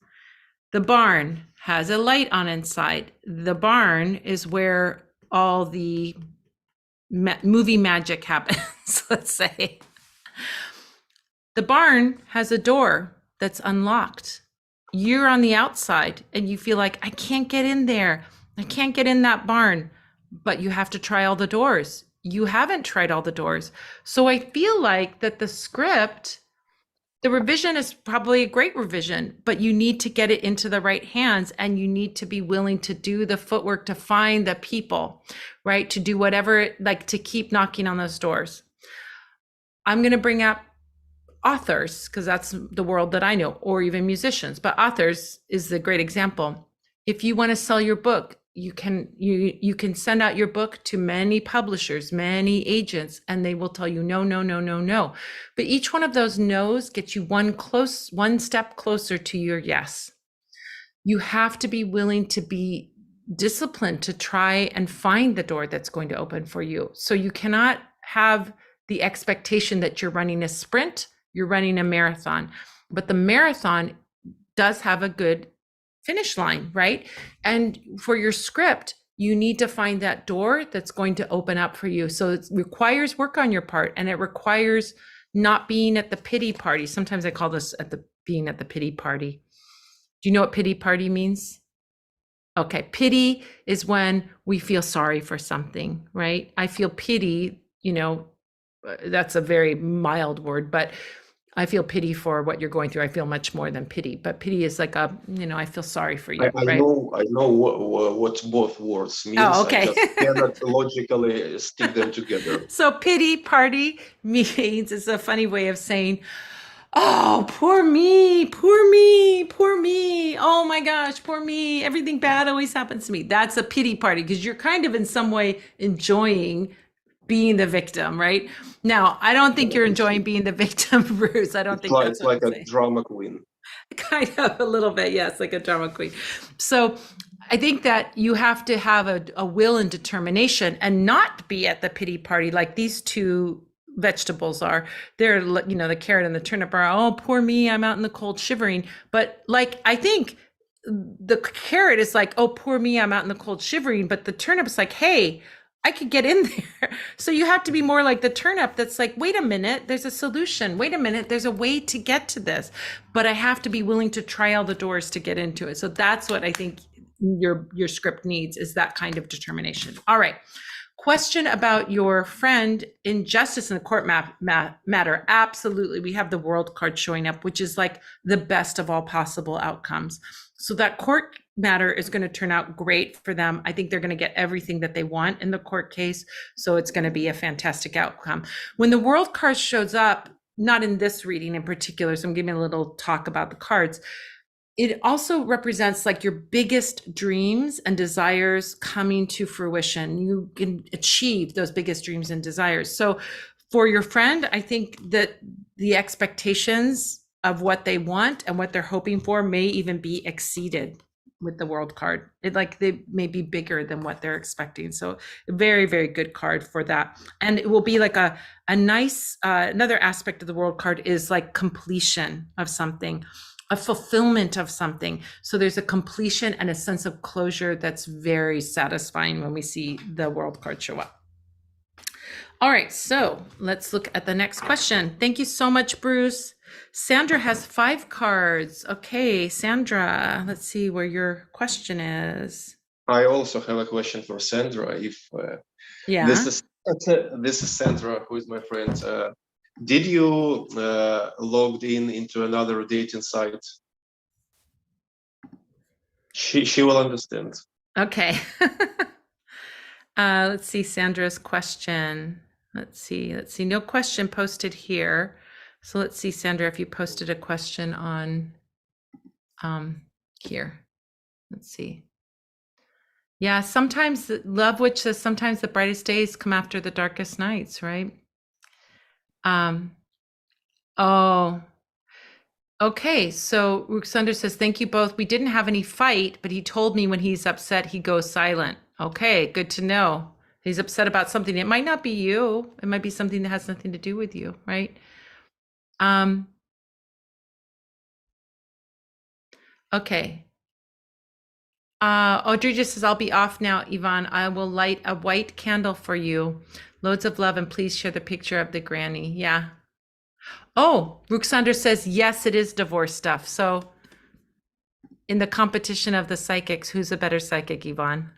The barn has a light on inside. The barn is where all the movie magic happens, let's say. The barn has a door that's unlocked. You're on the outside and you feel like, I can't get in there. I can't get in that barn, but you have to try all the doors. You haven't tried all the doors. So I feel like that the script, the revision is probably a great revision, but you need to get it into the right hands and you need to be willing to do the footwork to find the people, right? To do whatever, like to keep knocking on those doors. I'm going to bring up authors because that's the world that I know, or even musicians, but authors is the great example. If you want to sell your book, you can send out your book to many publishers, many agents, and they will tell you no, no, no, no, no. But each one of those no's gets you one step closer to your yes. You have to be willing to be disciplined to try and find the door that's going to open for you. So you cannot have the expectation that you're running a sprint, you're running a marathon. But the marathon does have a good finish line, right? And for your script, you need to find that door that's going to open up for you. So it requires work on your part, and it requires not being at the pity party. Sometimes I call this being at the pity party. Do you know what pity party means? Okay, pity is when we feel sorry for something, right? I feel pity, that's a very mild word, but I feel pity for what you're going through. I feel much more than pity, but pity is like I feel sorry for you, I right? know what both words means. Oh, okay. I just cannot logically stick them together. So pity party means, it's a funny way of saying, oh, poor me, poor me, poor me. Oh my gosh, poor me. Everything bad always happens to me. That's a pity party because you're kind of in some way enjoying being the victim, right? Now, I don't think you're enjoying being the victim, Bruce. I don't think that's It's what like I'm a saying. drama queen. Kind of a little bit, yes, like a drama queen. So I think that you have to have a will and determination and not be at the pity party like these two vegetables are. They're, the carrot and the turnip are, oh, poor me, I'm out in the cold shivering. But like, I think the carrot is like, oh, poor me, I'm out in the cold shivering. But the turnip is like, hey, I could get in there. So you have to be more like the turnip that's like, wait a minute, there's a solution. Wait a minute, there's a way to get to this. But I have to be willing to try all the doors to get into it. So that's what I think your script needs, is that kind of determination. All right. Question about your friend injustice in the court matter. Absolutely. We have the world card showing up, which is like the best of all possible outcomes. So that court matter is going to turn out great for them. I think they're going to get everything that they want in the court case. So it's going to be a fantastic outcome. When the world card shows up, not in this reading in particular, so I'm giving a little talk about the cards, it also represents like your biggest dreams and desires coming to fruition. You can achieve those biggest dreams and desires. So for your friend, I think that the expectations of what they want and what they're hoping for may even be exceeded with the world card. They may be bigger than what they're expecting. So very, very good card for that. And it will be like a nice, another aspect of the world card is like completion of something, a fulfillment of something. So there's a completion and a sense of closure that's very satisfying when we see the world card show up. All right, so let's look at the next question. Thank you so much, Bruce. Sandra has 5 cards. Okay, Sandra, let's see where your question is. I also have a question for Sandra. If Yeah. this is Sandra, who is my friend. Did you logged into another dating site? She will understand. Okay. Let's see Sandra's question. Let's see. No question posted here. So let's see, Sandra, if you posted a question on here. Let's see. Yeah, sometimes Love Witch says sometimes the brightest days come after the darkest nights, right? Um, oh, okay. So Ruxander says, thank you both. We didn't have any fight, but he told me when he's upset, he goes silent. Okay, good to know. He's upset about something. It might not be you. It might be something that has nothing to do with you, right? Um, okay. Audrey just says, I'll be off now, Yvonne. I will light a white candle for you. Loads of love, and please share the picture of the granny. Yeah. Oh, Ruxander says, yes, it is divorce stuff. So in the competition of the psychics, who's a better psychic, Yvonne?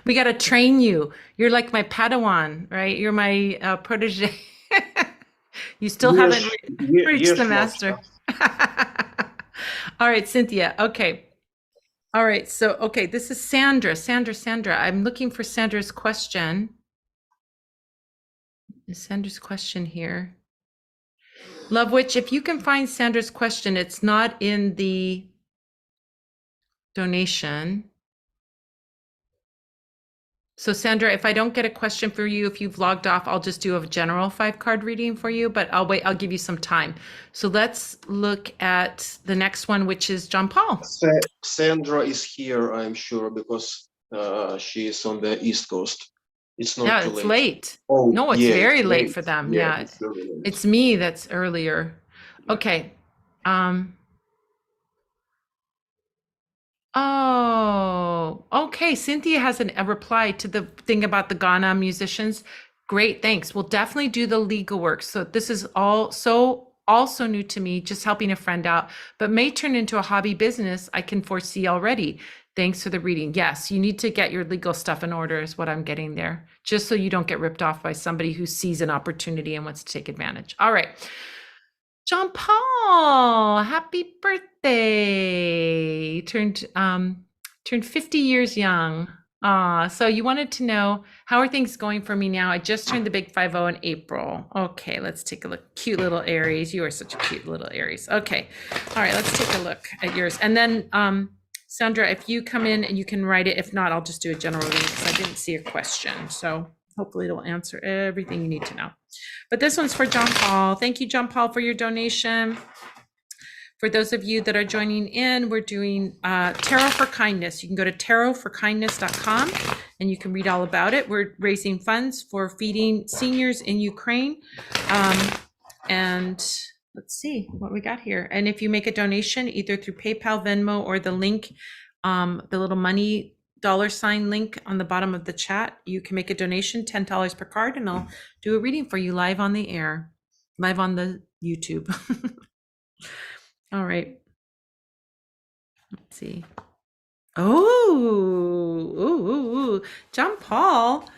We got to train you. You're like my Padawan, right? You're my protege. You still haven't Yes, reached the yes, master. master. All right, Cynthia. Okay. All right. So, okay, this is Sandra. Sandra. I'm looking for Sandra's question. Is Sandra's question here? Love Witch, if you can find Sandra's question, it's not in the donation. So Sandra, if I don't get a question for you, if you've logged off, I'll just do a general 5-card reading for you, but I'll wait, I'll give you some time. So let's look at the next one, which is John Paul. Sandra is here, I'm sure, because she is on the East Coast. It's not Yeah, too it's late. late. Oh, No, it's yeah, very it's late for them. Yeah, Yeah. it's very late. It's me that's earlier. Okay. Oh, okay. Cynthia has a reply to the thing about the Ghana musicians. Great, thanks. We'll definitely do the legal work. So this is also new to me, just helping a friend out, but may turn into a hobby business I can foresee already. Thanks for the reading. Yes, you need to get your legal stuff in order, is what I'm getting there, just so you don't get ripped off by somebody who sees an opportunity and wants to take advantage. All right. John Paul, happy birthday. You turned 50 years young. So you wanted to know, how are things going for me now? I just turned the big 50 in April. Okay, let's take a look. Cute little Aries. You are such a cute little Aries. Okay. All right, let's take a look at yours. And then Sandra, if you come in and you can write it, if not, I'll just do a general reading because I didn't see a question. So hopefully it'll answer everything you need to know. But this one's for John Paul. Thank you, John Paul, for your donation. For those of you that are joining in, we're doing Tarot for Kindness. You can go to tarotforkindness.com and you can read all about it. We're raising funds for feeding seniors in Ukraine. And let's see what we got here. And if you make a donation, either through PayPal, Venmo, or the link, the little money $ link on the bottom of the chat, you can make a donation, $10 per card, and I'll do a reading for you live on the air, live on the YouTube. All right. Let's see. Oh, John Paul.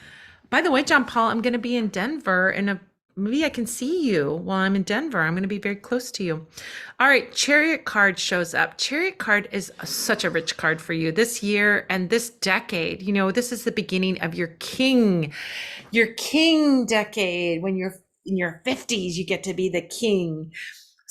By the way, John Paul, I'm going to be in Denver maybe I can see you while I'm in Denver. I'm going to be very close to you. All right, Chariot card shows up. Chariot card is such a rich card for you this year and this decade. You know, this is the beginning of your king decade. When you're in your 50s, you get to be the king.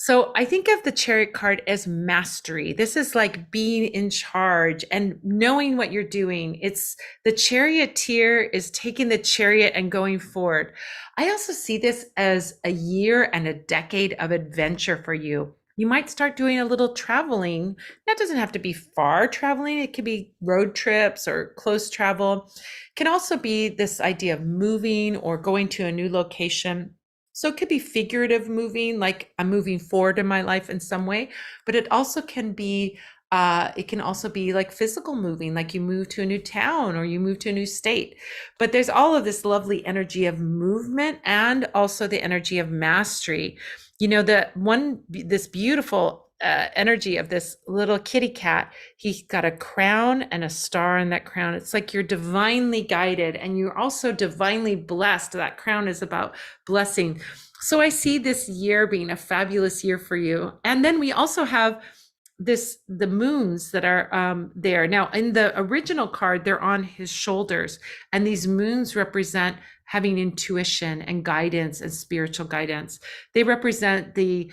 So I think of the Chariot card as mastery. This is like being in charge and knowing what you're doing. It's the charioteer is taking the chariot and going forward. I also see this as a year and a decade of adventure for you. You might start doing a little traveling. That doesn't have to be far traveling. It could be road trips or close travel. It can also be this idea of moving or going to a new location. So it could be figurative moving, like I'm moving forward in my life in some way, but it can also be like physical moving, like you move to a new town or you move to a new state. But there's all of this lovely energy of movement and also the energy of mastery. You know, this beautiful energy of this little kitty cat. He's got a crown and a star in that crown. It's like you're divinely guided and you're also divinely blessed. That crown is about blessing. So I see this year being a fabulous year for you. And then we also have the moons that are there. Now, in the original card, they're on his shoulders. And these moons represent having intuition and guidance and spiritual guidance. They represent the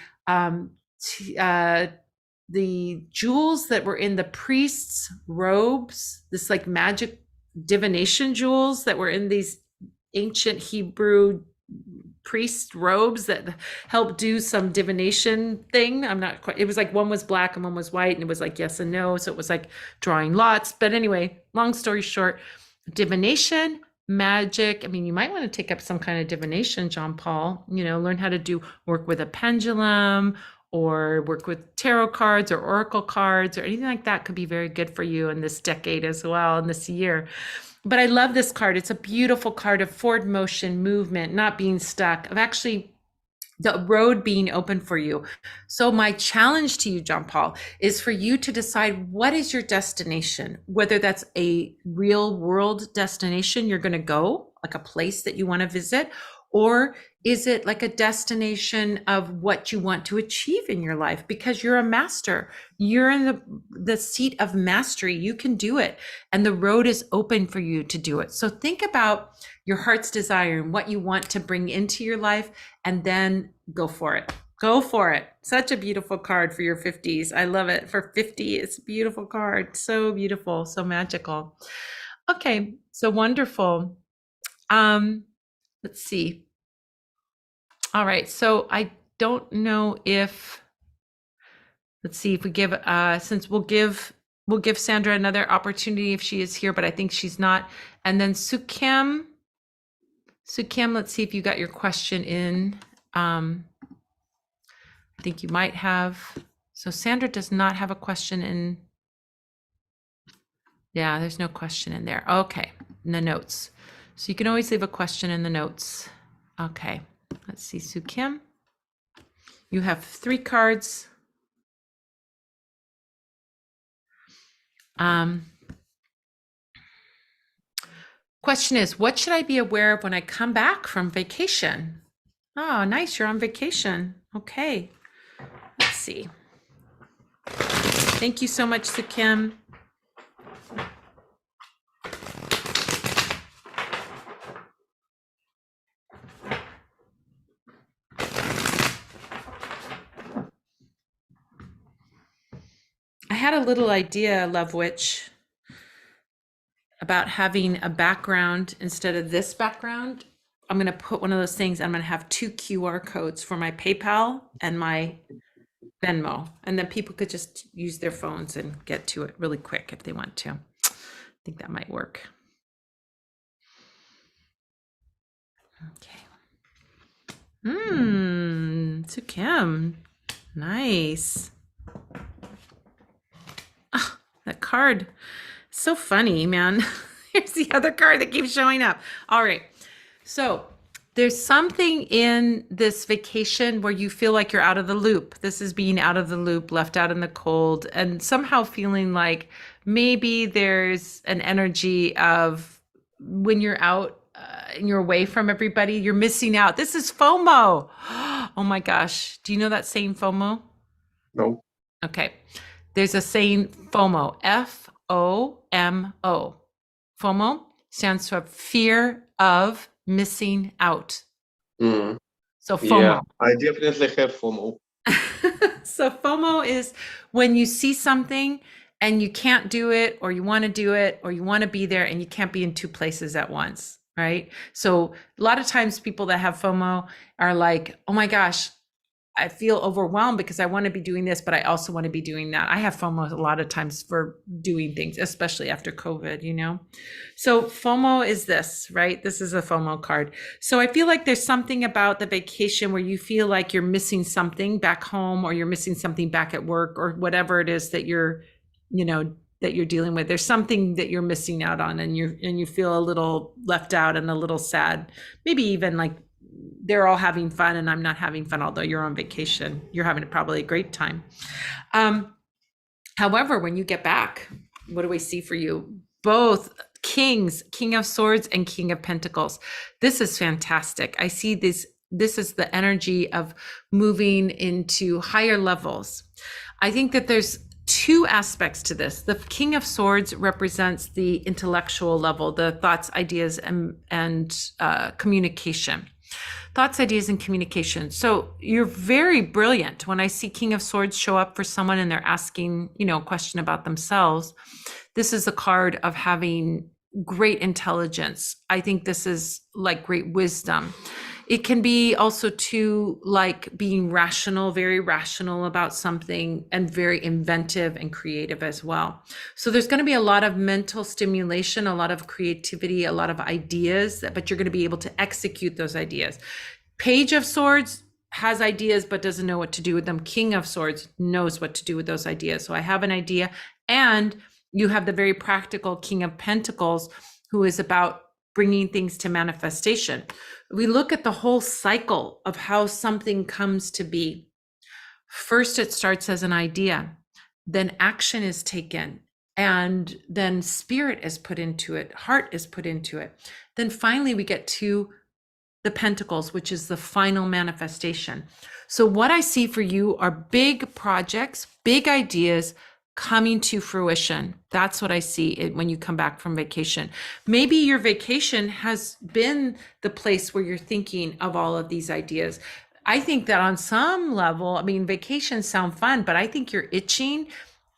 jewels that were in the priest's robes, this like magic divination jewels that were in these ancient Hebrew priest robes that helped do some divination thing. I'm not quite, it was like one was black and one was white, and it was like yes and no. So it was like drawing lots. But anyway, long story short, divination, magic. I mean, you might want to take up some kind of divination, John Paul, learn how to work with a pendulum or work with tarot cards or oracle cards or anything like that could be very good for you in this decade as well, in this year. But I love this card. It's a beautiful card of forward motion, movement, not being stuck, of actually the road being open for you. So my challenge to you, John Paul, is for you to decide what is your destination, whether that's a real world destination you're going to go, like a place that you want to visit, or is it like a destination of what you want to achieve in your life? Because you're a master. You're in the seat of mastery. You can do it. And the road is open for you to do it. So think about your heart's desire and what you want to bring into your life, and then go for it. Go for it. Such a beautiful card for your 50s. I love it. For 50, it's a beautiful card. So beautiful, so magical. Okay, so wonderful. Let's see. All right, so I don't know if, let's see if we give, since we'll give Sandra another opportunity if she is here, but I think she's not. And then Sukim, let's see if you got your question in. I think you might have. So Sandra does not have a question in. Yeah, there's no question in there. Okay, in the notes. So you can always leave a question in the notes. Okay, let's see, Sukim. You have 3 cards. Question is, what should I be aware of when I come back from vacation? Oh, nice, you're on vacation. Okay, let's see. Thank you so much, Sukim. I had a little idea, Love Witch, about having a background instead of this background. I'm going to put one of those things. I'm going to have 2 QR codes for my PayPal and my Venmo, and then people could just use their phones and get to it really quick if they want to. I think that might work. Okay. Sukim, nice. Oh, that card, so funny, man. Here's the other card that keeps showing up. All right, so there's something in this vacation where you feel like you're out of the loop. This is being out of the loop, left out in the cold, and somehow feeling like maybe there's an energy of when you're out and you're away from everybody, you're missing out. This is FOMO. Oh my gosh. Do you know that saying FOMO? No. Okay. There's a saying FOMO, FOMO. FOMO stands for fear of missing out. Mm. So FOMO. Yeah, I definitely have FOMO. So FOMO is when you see something and you can't do it, or you want to do it, or you want to be there and you can't be in 2 places at once, right? So a lot of times people that have FOMO are like, oh my gosh, I feel overwhelmed because I want to be doing this, but I also want to be doing that. I have FOMO a lot of times for doing things, especially after COVID, So FOMO is this, right? This is a FOMO card. So I feel like there's something about the vacation where you feel like you're missing something back home, or you're missing something back at work, or whatever it is that you're dealing with. There's something that you're missing out on, and you feel a little left out and a little sad, maybe even like they're all having fun and I'm not having fun, although you're on vacation. You're having probably a great time. However, when you get back, what do we see for you? Both kings, King of Swords and King of Pentacles. This is fantastic. I see this is the energy of moving into higher levels. I think that there's 2 aspects to this. The King of Swords represents the intellectual level, the thoughts, ideas, and communication. Thoughts, ideas, and communication. So you're very brilliant. When I see King of Swords show up for someone and they're asking, a question about themselves, this is a card of having great intelligence. I think this is like great wisdom. It can be also too like being rational, very rational about something, and very inventive and creative as well. So there's going to be a lot of mental stimulation, a lot of creativity, a lot of ideas, but you're going to be able to execute those ideas. Page of Swords has ideas but doesn't know what to do with them. King of Swords knows what to do with those ideas. So I have an idea, and you have the very practical King of Pentacles, who is about bringing things to manifestation. We look at the whole cycle of how something comes to be. First, it starts as an idea, then action is taken, and then spirit is put into it, heart is put into it. Then finally, we get to the Pentacles, which is the final manifestation. So what I see for you are big projects, big ideas coming to fruition. That's what I see when you come back from vacation. Maybe your vacation has been the place where you're thinking of all of these ideas. I think that on some level, vacations sound fun, but I think you're itching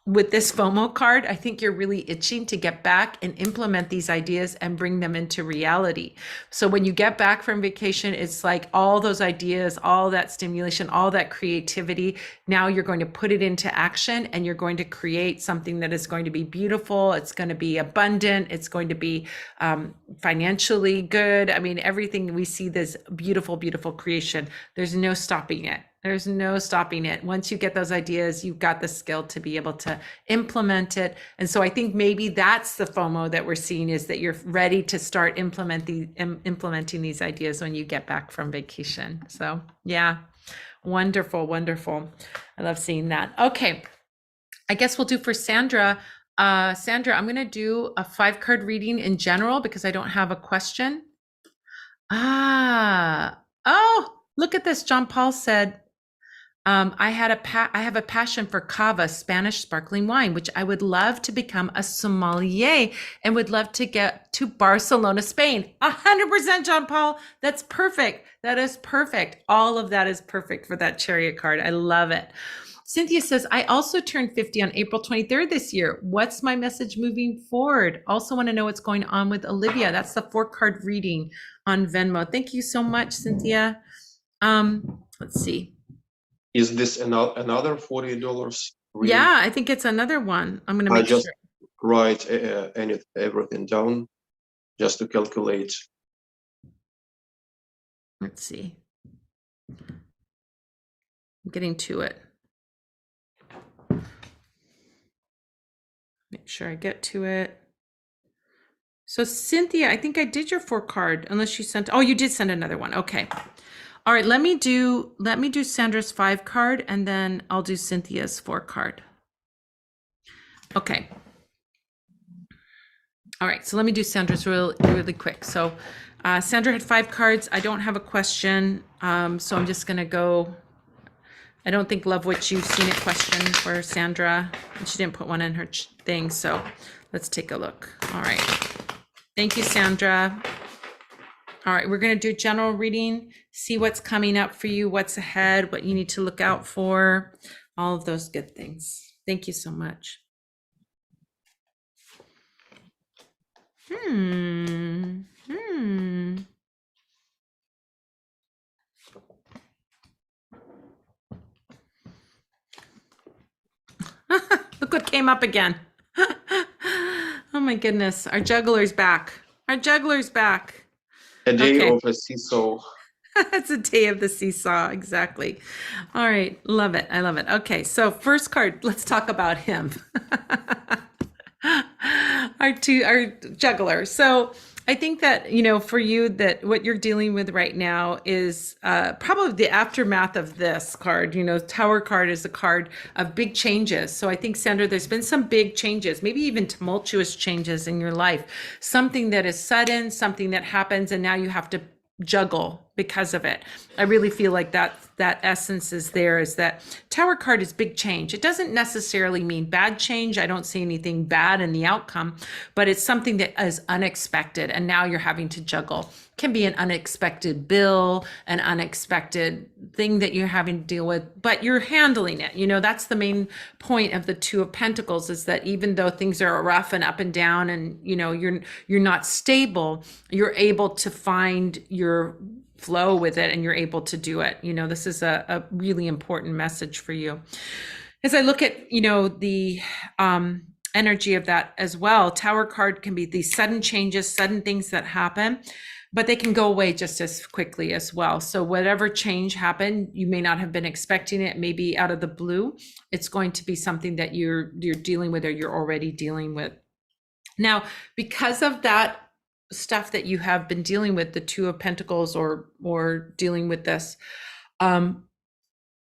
with this FOMO card. I think you're really itching to get back and implement these ideas and bring them into reality. So when you get back from vacation, it's like all those ideas, all that stimulation, all that creativity. Now you're going to put it into action, and you're going to create something that is going to be beautiful. It's going to be abundant. It's going to be financially good. Everything we see, this beautiful, beautiful creation. There's no stopping it. There's no stopping it. Once you get those ideas, you've got the skill to be able to implement it. And so I think maybe that's the FOMO that we're seeing, is that you're ready to start implementing these ideas when you get back from vacation. So yeah, wonderful, wonderful. I love seeing that. Okay, I guess we'll do for Sandra. Sandra, I'm going to do a 5-card reading in general because I don't have a question. Oh, look at this. John Paul said, I have a passion for cava, Spanish sparkling wine, which I would love to become a sommelier and would love to get to Barcelona, Spain. 100%, John Paul. That's perfect. That is perfect. All of that is perfect for that Chariot card. I love it. Cynthia says, I also turned 50 on April 23rd this year. What's my message moving forward? Also want to know what's going on with Olivia. That's the 4-card reading on Venmo. Thank you so much, Cynthia. Let's see. Is this another $40 reading? Yeah, I think it's another one. I'm going to make sure. I just write everything down just to calculate. Let's see. I'm getting to it. Make sure I get to it. So Cynthia, I think I did your 4-card, unless you sent, oh, you did send another one. Okay. All right, let me do Sandra's 5-card, and then I'll do Cynthia's 4-card. Okay. All right, so let me do Sandra's really quick. So Sandra had 5 cards. I don't have a question, so I'm just gonna go. I don't think Love Witch, you've seen a question for Sandra, and she didn't put one in her thing, so let's take a look. All right, thank you, Sandra. All right, we're going to do general reading, see what's coming up for you, what's ahead, what you need to look out for, all of those good things. Thank you so much. Look what came up again. Oh my goodness, our juggler's back. Our juggler's back. A day of a seesaw. It's a day of the seesaw, exactly. All right, love it. I love it. Okay, so first card, let's talk about him. Our juggler. So I think that, for you, that what you're dealing with right now is probably the aftermath of this card. Tower card is a card of big changes. So I think, Sandra, there's been some big changes, maybe even tumultuous changes in your life. Something that is sudden, something that happens, and now you have to juggle because of it. I really feel like that essence is there, is that Tower card is big change. It doesn't necessarily mean bad change. I don't see anything bad in the outcome, but it's something that is unexpected, and now you're having to juggle. can be an unexpected bill, an unexpected thing that you're having to deal with, but you're handling it. That's the main point of the Two of Pentacles, is that even though things are rough and up and down and, you're not stable, you're able to find your flow with it and you're able to do it. This is a really important message for you. As I look at, the energy of that as well, Tower card can be these sudden changes, sudden things that happen, but they can go away just as quickly as well. So whatever change happened, you may not have been expecting it, maybe out of the blue. It's going to be something that you're dealing with or you're already dealing with. Now, because of that stuff that you have been dealing with, the Two of Pentacles or dealing with this,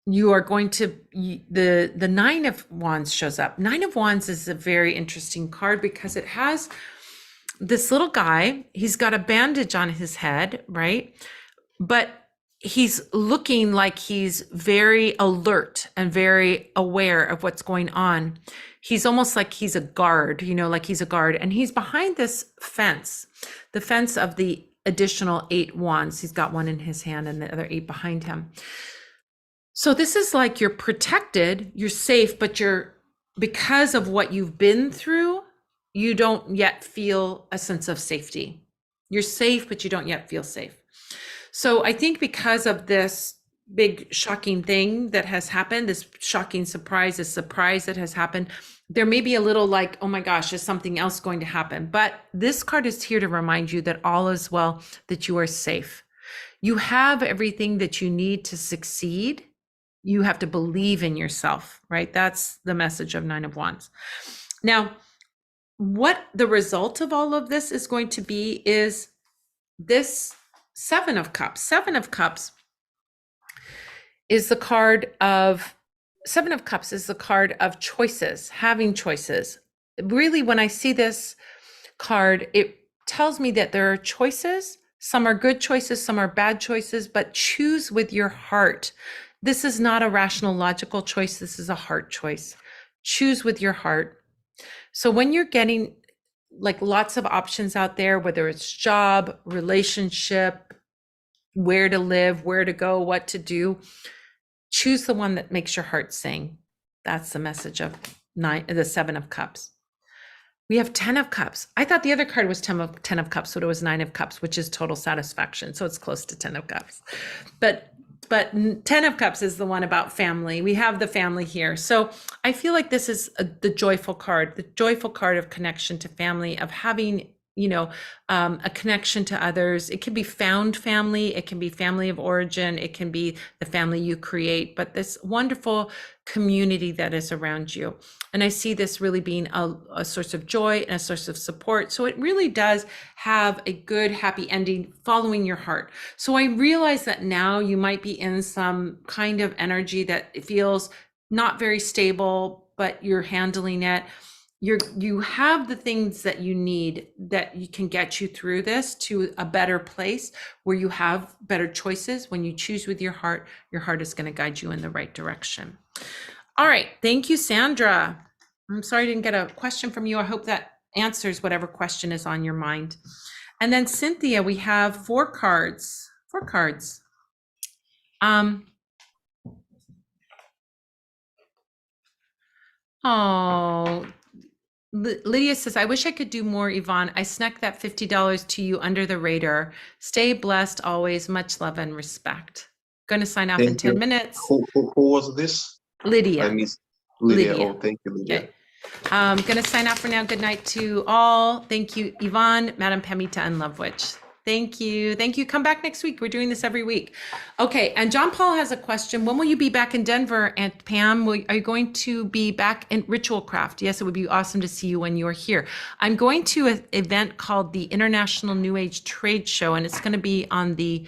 you are going to, the Nine of Wands shows up. Nine of Wands is a very interesting card because it has this little guy. He's got a bandage on his head, right? But he's looking like he's very alert and very aware of what's going on. He's almost like he's a guard, like he's a guard. And he's behind this fence, the fence of the additional 8 wands. He's got one in his hand and the other 8 behind him. So this is like you're protected, you're safe, but because of what you've been through, you don't yet feel a sense of safety. You're safe, but you don't yet feel safe. So I think because of this big shocking thing that has happened, this shocking surprise, this surprise that has happened, there may be a little like, oh my gosh, is something else going to happen? But this card is here to remind you that all is well, that you are safe. You have everything that you need to succeed. You have to believe in yourself, right? That's the message of Nine of Wands. Now, what the result of all of this is going to be is this Seven of Cups. Seven of Cups is the card of choices, having choices. Really, when I see this card, it tells me that there are choices. Some are good choices, some are bad choices, but choose with your heart. This is not a rational, logical choice. This is a heart choice. Choose with your heart. So when you're getting like lots of options out there, whether it's job, relationship, where to live, where to go, what to do, choose the one that makes your heart sing. That's the message of the Seven of Cups. We have 10 of Cups. I thought the other card was 10 of Cups, but it was 9 of Cups, which is total satisfaction. So it's close to 10 of Cups. But 10 of Cups is the one about family. We have the family here. So I feel like this is the joyful card of connection to family, of having, a connection to others. It can be found family. It can be family of origin. It can be the family you create, but this wonderful community that is around you. And I see this really being a source of joy and a source of support. So it really does have a good, happy ending following your heart. So I realize that now you might be in some kind of energy that feels not very stable, but you're handling it. You have the things that you need that you can get you through this to a better place where you have better choices. When you choose with your heart is going to guide you in the right direction. All right. Thank you, Sandra. I'm sorry I didn't get a question from you. I hope that answers whatever question is on your mind. And then Cynthia, we have 4 cards. 4 cards. Oh, Lydia says, I wish I could do more, Yvonne. I snuck that $50 to you under the radar. Stay blessed always. Much love and respect. Going to sign off in 10 minutes. Who was this? Lydia. I missed Lydia. Lydia. Oh, thank you, Lydia. Okay. I'm going to sign off for now. Good night to all. Thank you, Yvonne, Madam Pamita, and Love Witch. Thank you. Thank you. Come back next week. We're doing this every week. Okay. And John Paul has a question. When will you be back in Denver? And Pam, are you going to be back in Ritual Craft? Yes, it would be awesome to see you when you're here. I'm going to an event called the International New Age Trade Show, and it's going to be on the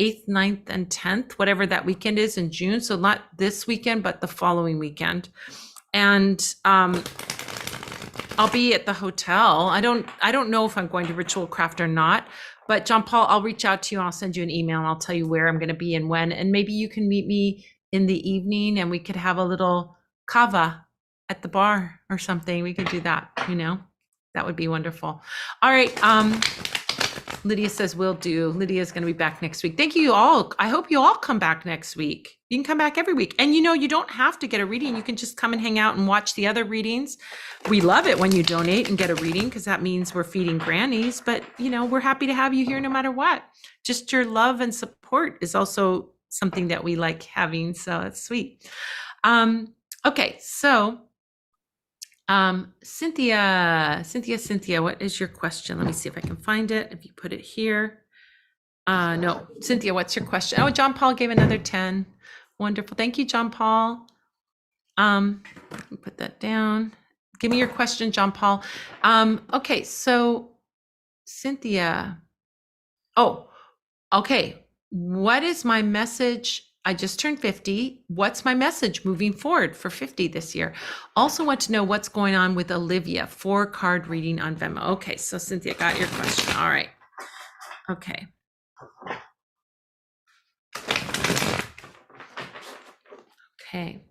8th, 9th, and 10th, whatever that weekend is in June. So not this weekend, but the following weekend. And I'll be at the hotel. I don't know if I'm going to Ritual Craft or not. But John Paul, I'll reach out to you. I'll send you an email and I'll tell you where I'm going to be and when. And maybe you can meet me in the evening and we could have a little kava at the bar or something. We could do that, That would be wonderful. All right. Lydia says, will do. Lydia's going to be back next week. Thank you all. I hope you all come back next week. You can come back every week. And you don't have to get a reading. You can just come and hang out and watch the other readings. We love it when you donate and get a reading because that means we're feeding grannies. But, we're happy to have you here no matter what. Just your love and support is also something that we like having. So it's sweet. Okay, so Cynthia, what is your question? Let me see if I can find it. If you put it here. No, Cynthia, what's your question? Oh, John Paul gave another 10. Wonderful. Thank you, John Paul. Put that down. Give me your question, John Paul. Okay, so Cynthia. Oh, okay. What is my message? I just turned 50. What's my message moving forward for 50 this year? Also want to know what's going on with Olivia, 4-card reading on Venmo. Okay, so Cynthia, got your question. All right. Okay. Okay.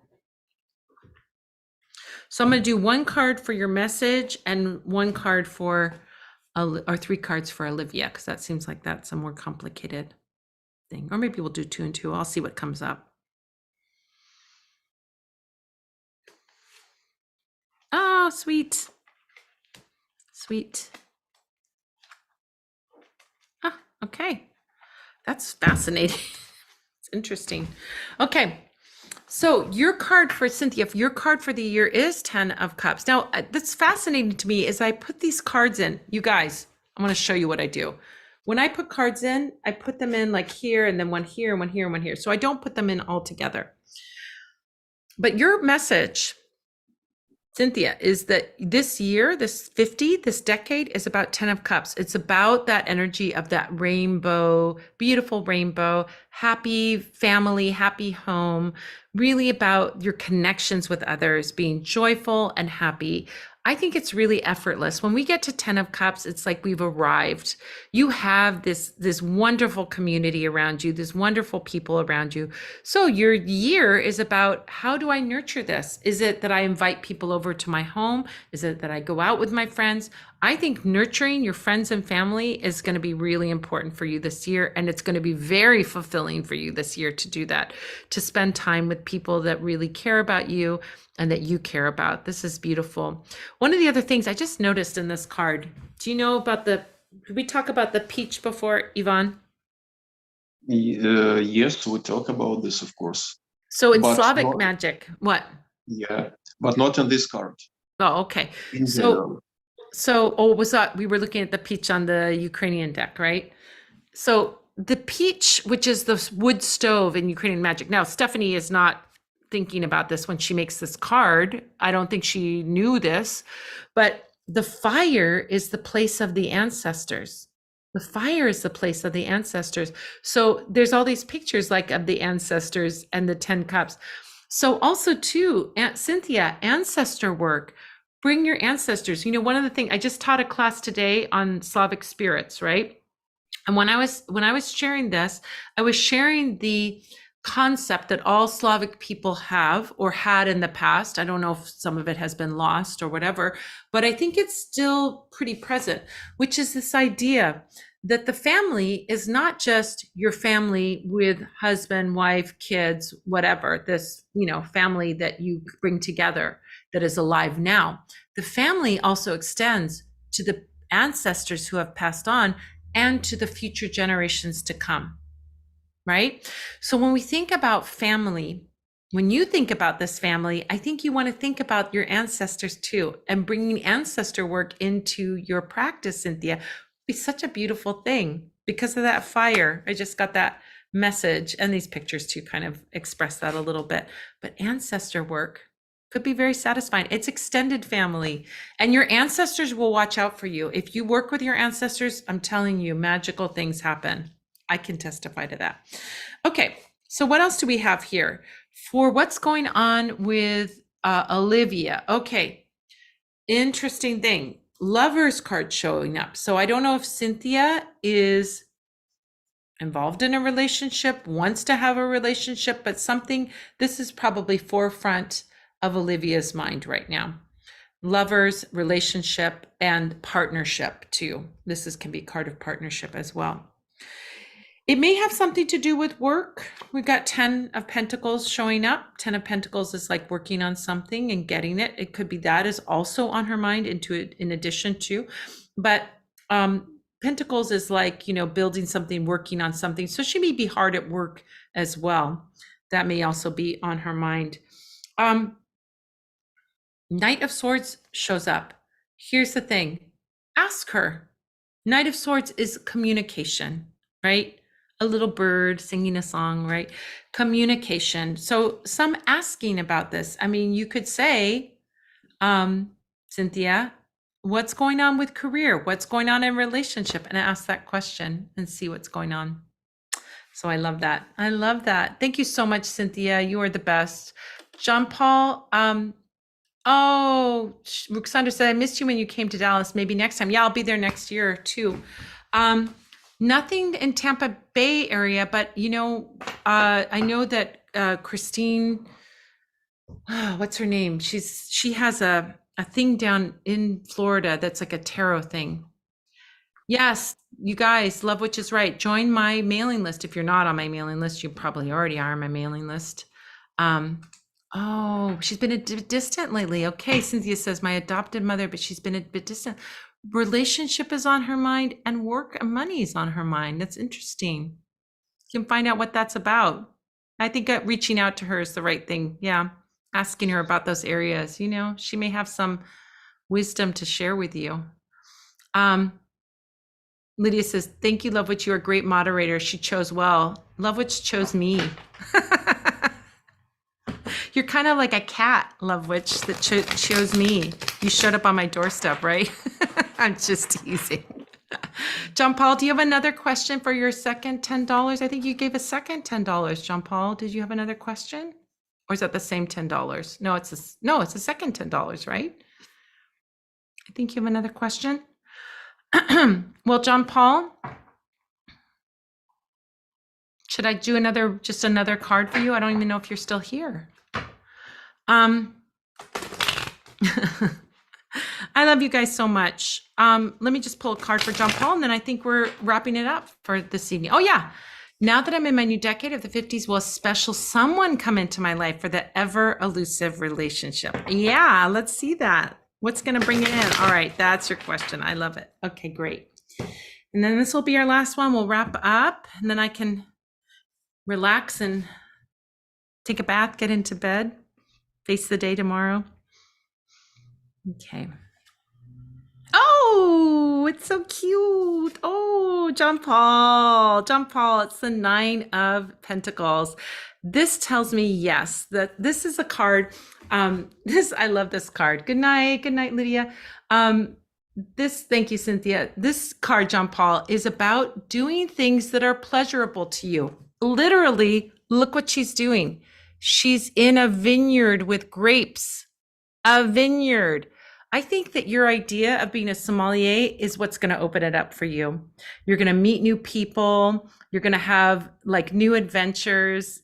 So I'm going to do 1 card for your message and 1 card for, or 3 cards for Olivia, because that seems like that's a more complicated thing. Or maybe we'll do 2 and 2. I'll see what comes up. Oh, sweet. Sweet. Ah, okay. That's fascinating. It's interesting. Okay. So your card for Cynthia, your card for the year is 10 of Cups. Now, that's fascinating to me as I put these cards in. You guys, I'm going to show you what I do. When I put cards in, I put them in like here and then one here and one here and one here. So I don't put them in all together. But your message, Cynthia, is that this year, this decade is about 10 of Cups. It's about that energy of that rainbow, beautiful rainbow, happy family, happy home, really about your connections with others, being joyful and happy. I think it's really effortless. When we get to 10 of Cups, it's like we've arrived. You have this wonderful community around you, this wonderful people around you. So your year is about, how do I nurture this? Is it that I invite people over to my home? Is it that I go out with my friends? I think nurturing your friends and family is going to be really important for you this year. And it's going to be very fulfilling for you this year to do that, to spend time with people that really care about you and that you care about. This is beautiful. One of the other things I just noticed in this card, do you know about did we talk about the peach before, Yvonne? Yes, we talk about this, of course. So in Slavic magic, what? Yeah, but not on this card. Oh, okay. Was that, we were looking at the peach on the Ukrainian deck, right? So the peach, which is the wood stove in Ukrainian magic. Now, Stephanie is not thinking about this when she makes this card. I don't think she knew this, but the fire is the place of the ancestors. The fire is the place of the ancestors. So there's all these pictures like of the ancestors and the 10 cups. So also too, Cynthia, ancestor work, bring your ancestors. One of the things, I just taught a class today on Slavic spirits, right? And when I was sharing this, I was sharing the concept that all Slavic people have or had in the past. I don't know if some of it has been lost or whatever, but I think it's still pretty present, which is this idea that the family is not just your family with husband, wife, kids, whatever, this, family that you bring together that is alive now. The family also extends to the ancestors who have passed on and to the future generations to come. Right? So when we think about family, when you think about this family, I think you want to think about your ancestors too, and bringing ancestor work into your practice, Cynthia, be such a beautiful thing because of that fire. I just got that message, and these pictures too kind of express that a little bit, but ancestor work could be very satisfying. It's extended family, and your ancestors will watch out for you. If you work with your ancestors, I'm telling you, magical things happen. I can testify to that. Okay, so what else do we have here for what's going on with Olivia? Okay, interesting thing. Lover's card showing up. So I don't know if Cynthia is involved in a relationship, wants to have a relationship, but this is probably forefront of Olivia's mind right now. lovers, relationship, and partnership too. Can be a card of partnership as well. It may have something to do with work. We've got 10 of Pentacles showing up. 10 of Pentacles is like working on something and getting it. It could be that is also on her mind in addition to, but Pentacles is like, building something, working on something. So she may be hard at work as well. That may also be on her mind. Knight of Swords shows up. Here's the thing. Ask her. Knight of Swords is communication, right? A little bird singing a song, right? Communication. So some asking about this. I mean, you could say, Cynthia, what's going on with career? What's going on in relationship? And ask that question and see what's going on. So I love that. I love that. Thank you so much, Cynthia. You are the best. John Paul, oh, Ruxandra said, I missed you when you came to Dallas. Maybe next time. Yeah, I'll be there next year too. Nothing in Tampa Bay area, but I know that Christine, what's her name? She has a thing down in Florida that's like a tarot thing. Yes, you guys, Love Witch is right. Join my mailing list. If you're not on my mailing list, you probably already are on my mailing list. Oh, she's been a bit distant lately. Okay, Cynthia says my adopted mother, but she's been a bit distant. Relationship is on her mind and work and money is on her mind. That's interesting. You can find out what that's about. I think reaching out to her is the right thing. Yeah, asking her about those areas. She may have some wisdom to share with you. Lydia says, thank you, Love Witch. You're a great moderator. She chose well. Love Witch chose me. You're kind of like a cat, Love Witch, that chose me. You showed up on my doorstep, right? I'm just teasing. John Paul, do you have another question for your second $10? I think you gave a second $10, John Paul. Did you have another question? Or is that the same $10? No, it's a second $10, right? I think you have another question. Well, John Paul, should I do just another card for you? I don't even know if you're still here. I love you guys so much. Let me just pull a card for John Paul, and then I think we're wrapping it up for this evening. Oh yeah. Now that I'm in my new decade of the 50s, will a special someone come into my life for the ever elusive relationship? Yeah, let's see that. What's going to bring it in? All right, that's your question. I love it. Okay, great. And then this will be our last one. We'll wrap up, and then I can relax and take a bath, get into bed, face the day tomorrow. Okay. Oh, it's so cute. Oh, John Paul, it's the 9 of Pentacles. This tells me, yes, that this is a card. I love this card. Good night, Lydia. Thank you, Cynthia. This card, John Paul, is about doing things that are pleasurable to you. Literally, look what she's doing. She's in a vineyard with grapes. A vineyard. I think that your idea of being a sommelier is what's going to open it up for you. You're going to meet new people. You're going to have like new adventures.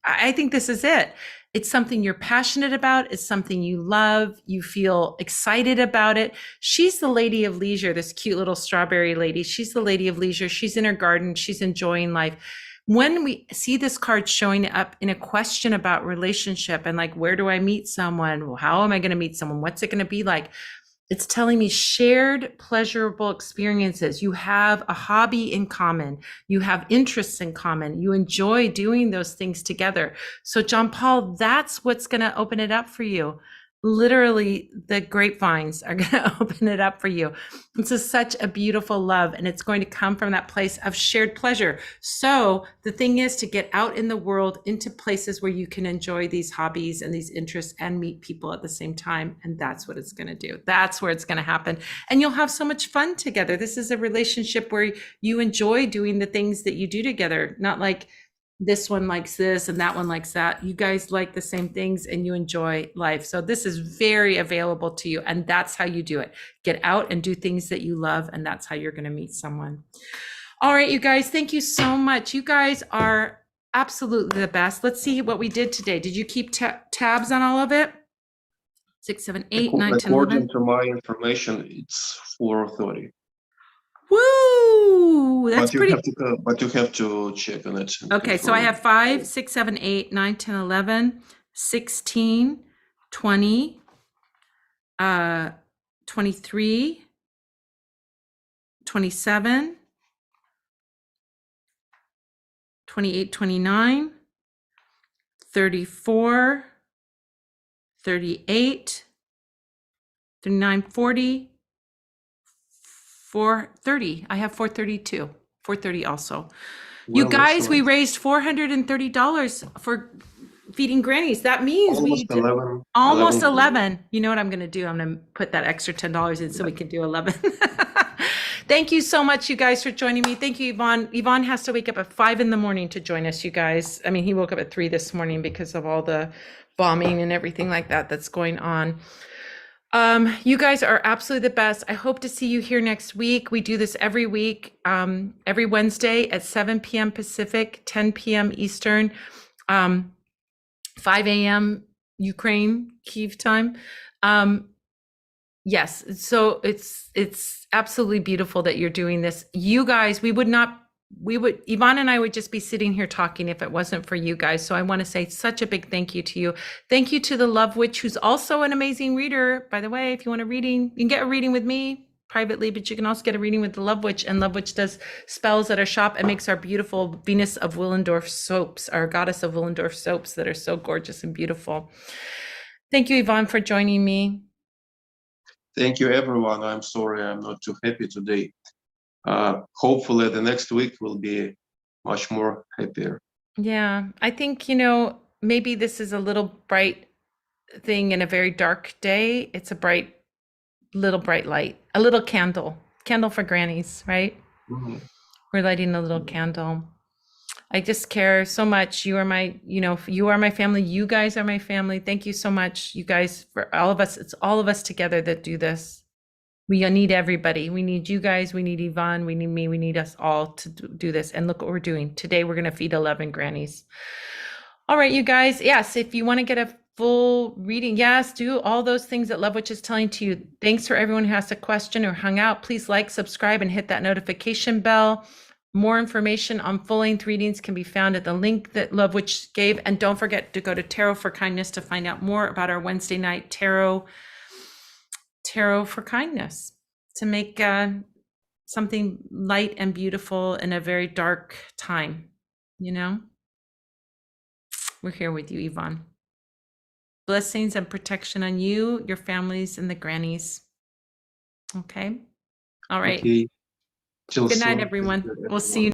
I think this is it. It's something you're passionate about. It's something you love. You feel excited about it. She's the lady of leisure, this cute little strawberry lady. She's the lady of leisure. She's in her garden. She's enjoying life. When we see this card showing up in a question about relationship and like, where do I meet someone? Well, how am I going to meet someone? What's it going to be like? It's telling me shared pleasurable experiences. You have a hobby in common. You have interests in common. You enjoy doing those things together. So John Paul, that's what's going to open it up for you. Literally, the grapevines are going to open it up for you. This is such a beautiful love, and it's going to come from that place of shared pleasure. So the thing is to get out in the world into places where you can enjoy these hobbies and these interests and meet people at the same time. And that's what it's going to do. That's where it's going to happen. And you'll have so much fun together. This is a relationship where you enjoy doing the things that you do together, not like this one likes this and that one likes that. You guys like the same things and you enjoy life. So this is very available to you. And that's how you do it. Get out and do things that you love. And that's how you're going to meet someone. All right, you guys, thank you so much. You guys are absolutely the best. Let's see what we did today. Did you keep tabs on all of it? 6, 7, 8, 9, 10, According 11. to my information, it's 4:30. Woo! That's pretty. But you have to check on it. Okay, so I have 5, 6, 7, 8, 9, 10, 11, 16, 20, 23, 27, 28, 29, 34, 38, 39, 40, 430. I have 432. 430 also. You Well, guys, we excellent. raised $430 for feeding grannies. That means Almost we 11. almost 11. You know what I'm going to do? I'm going to put that extra $10 in so we can do 11. Thank you so much, you guys, for joining me. Thank you, Yvonne. Yvonne has to wake up at 5 in the morning to join us, you guys. I mean, he woke up at 3 this morning because of all the bombing and everything like that that's going on. You guys are absolutely the best. I hope to see you here next week. We do this every week, every Wednesday at 7 p.m. Pacific, 10 p.m. Eastern, 5 a.m. Ukraine, Kyiv time. Yes, so it's absolutely beautiful that you're doing this. You guys, Yvonne and I would just be sitting here talking if it wasn't for you guys. So I want to say such a big thank you to you. Thank you to the Love Witch, who's also an amazing reader. By the way, if you want a reading, you can get a reading with me privately, but you can also get a reading with the Love Witch. And Love Witch does spells at our shop and makes our beautiful Venus of Willendorf soaps, our goddess of Willendorf soaps that are so gorgeous and beautiful. Thank you, Yvonne, for joining me. Thank you, everyone. I'm sorry I'm not too happy today. Hopefully the next week will be much more happier. Yeah, I think, maybe this is a little bright thing in a very dark day. It's a little bright light, a little candle for grannies, right? Mm-hmm. We're lighting a little candle. I just care so much. You are my family. You guys are my family. Thank you so much, you guys, for all of us. It's all of us together that do this. We need everybody. We need you guys. We need Yvonne. We need me. We need us all to do this. And look what we're doing. Today, we're going to feed 11 grannies. All right, you guys. Yes, if you want to get a full reading, yes, do all those things that Love Witch is telling to you. Thanks for everyone who asked a question or hung out. Please like, subscribe, and hit that notification bell. More information on full-length readings can be found at the link that Love Witch gave. And don't forget to go to Tarot for Kindness to find out more about our Wednesday night Tarot for Kindness, to make something light and beautiful in a very dark time. We're here with you, Yvonne. Blessings and protection on you, your families, and the grannies. Okay. All right. Okay. Good night, everyone. We'll see you.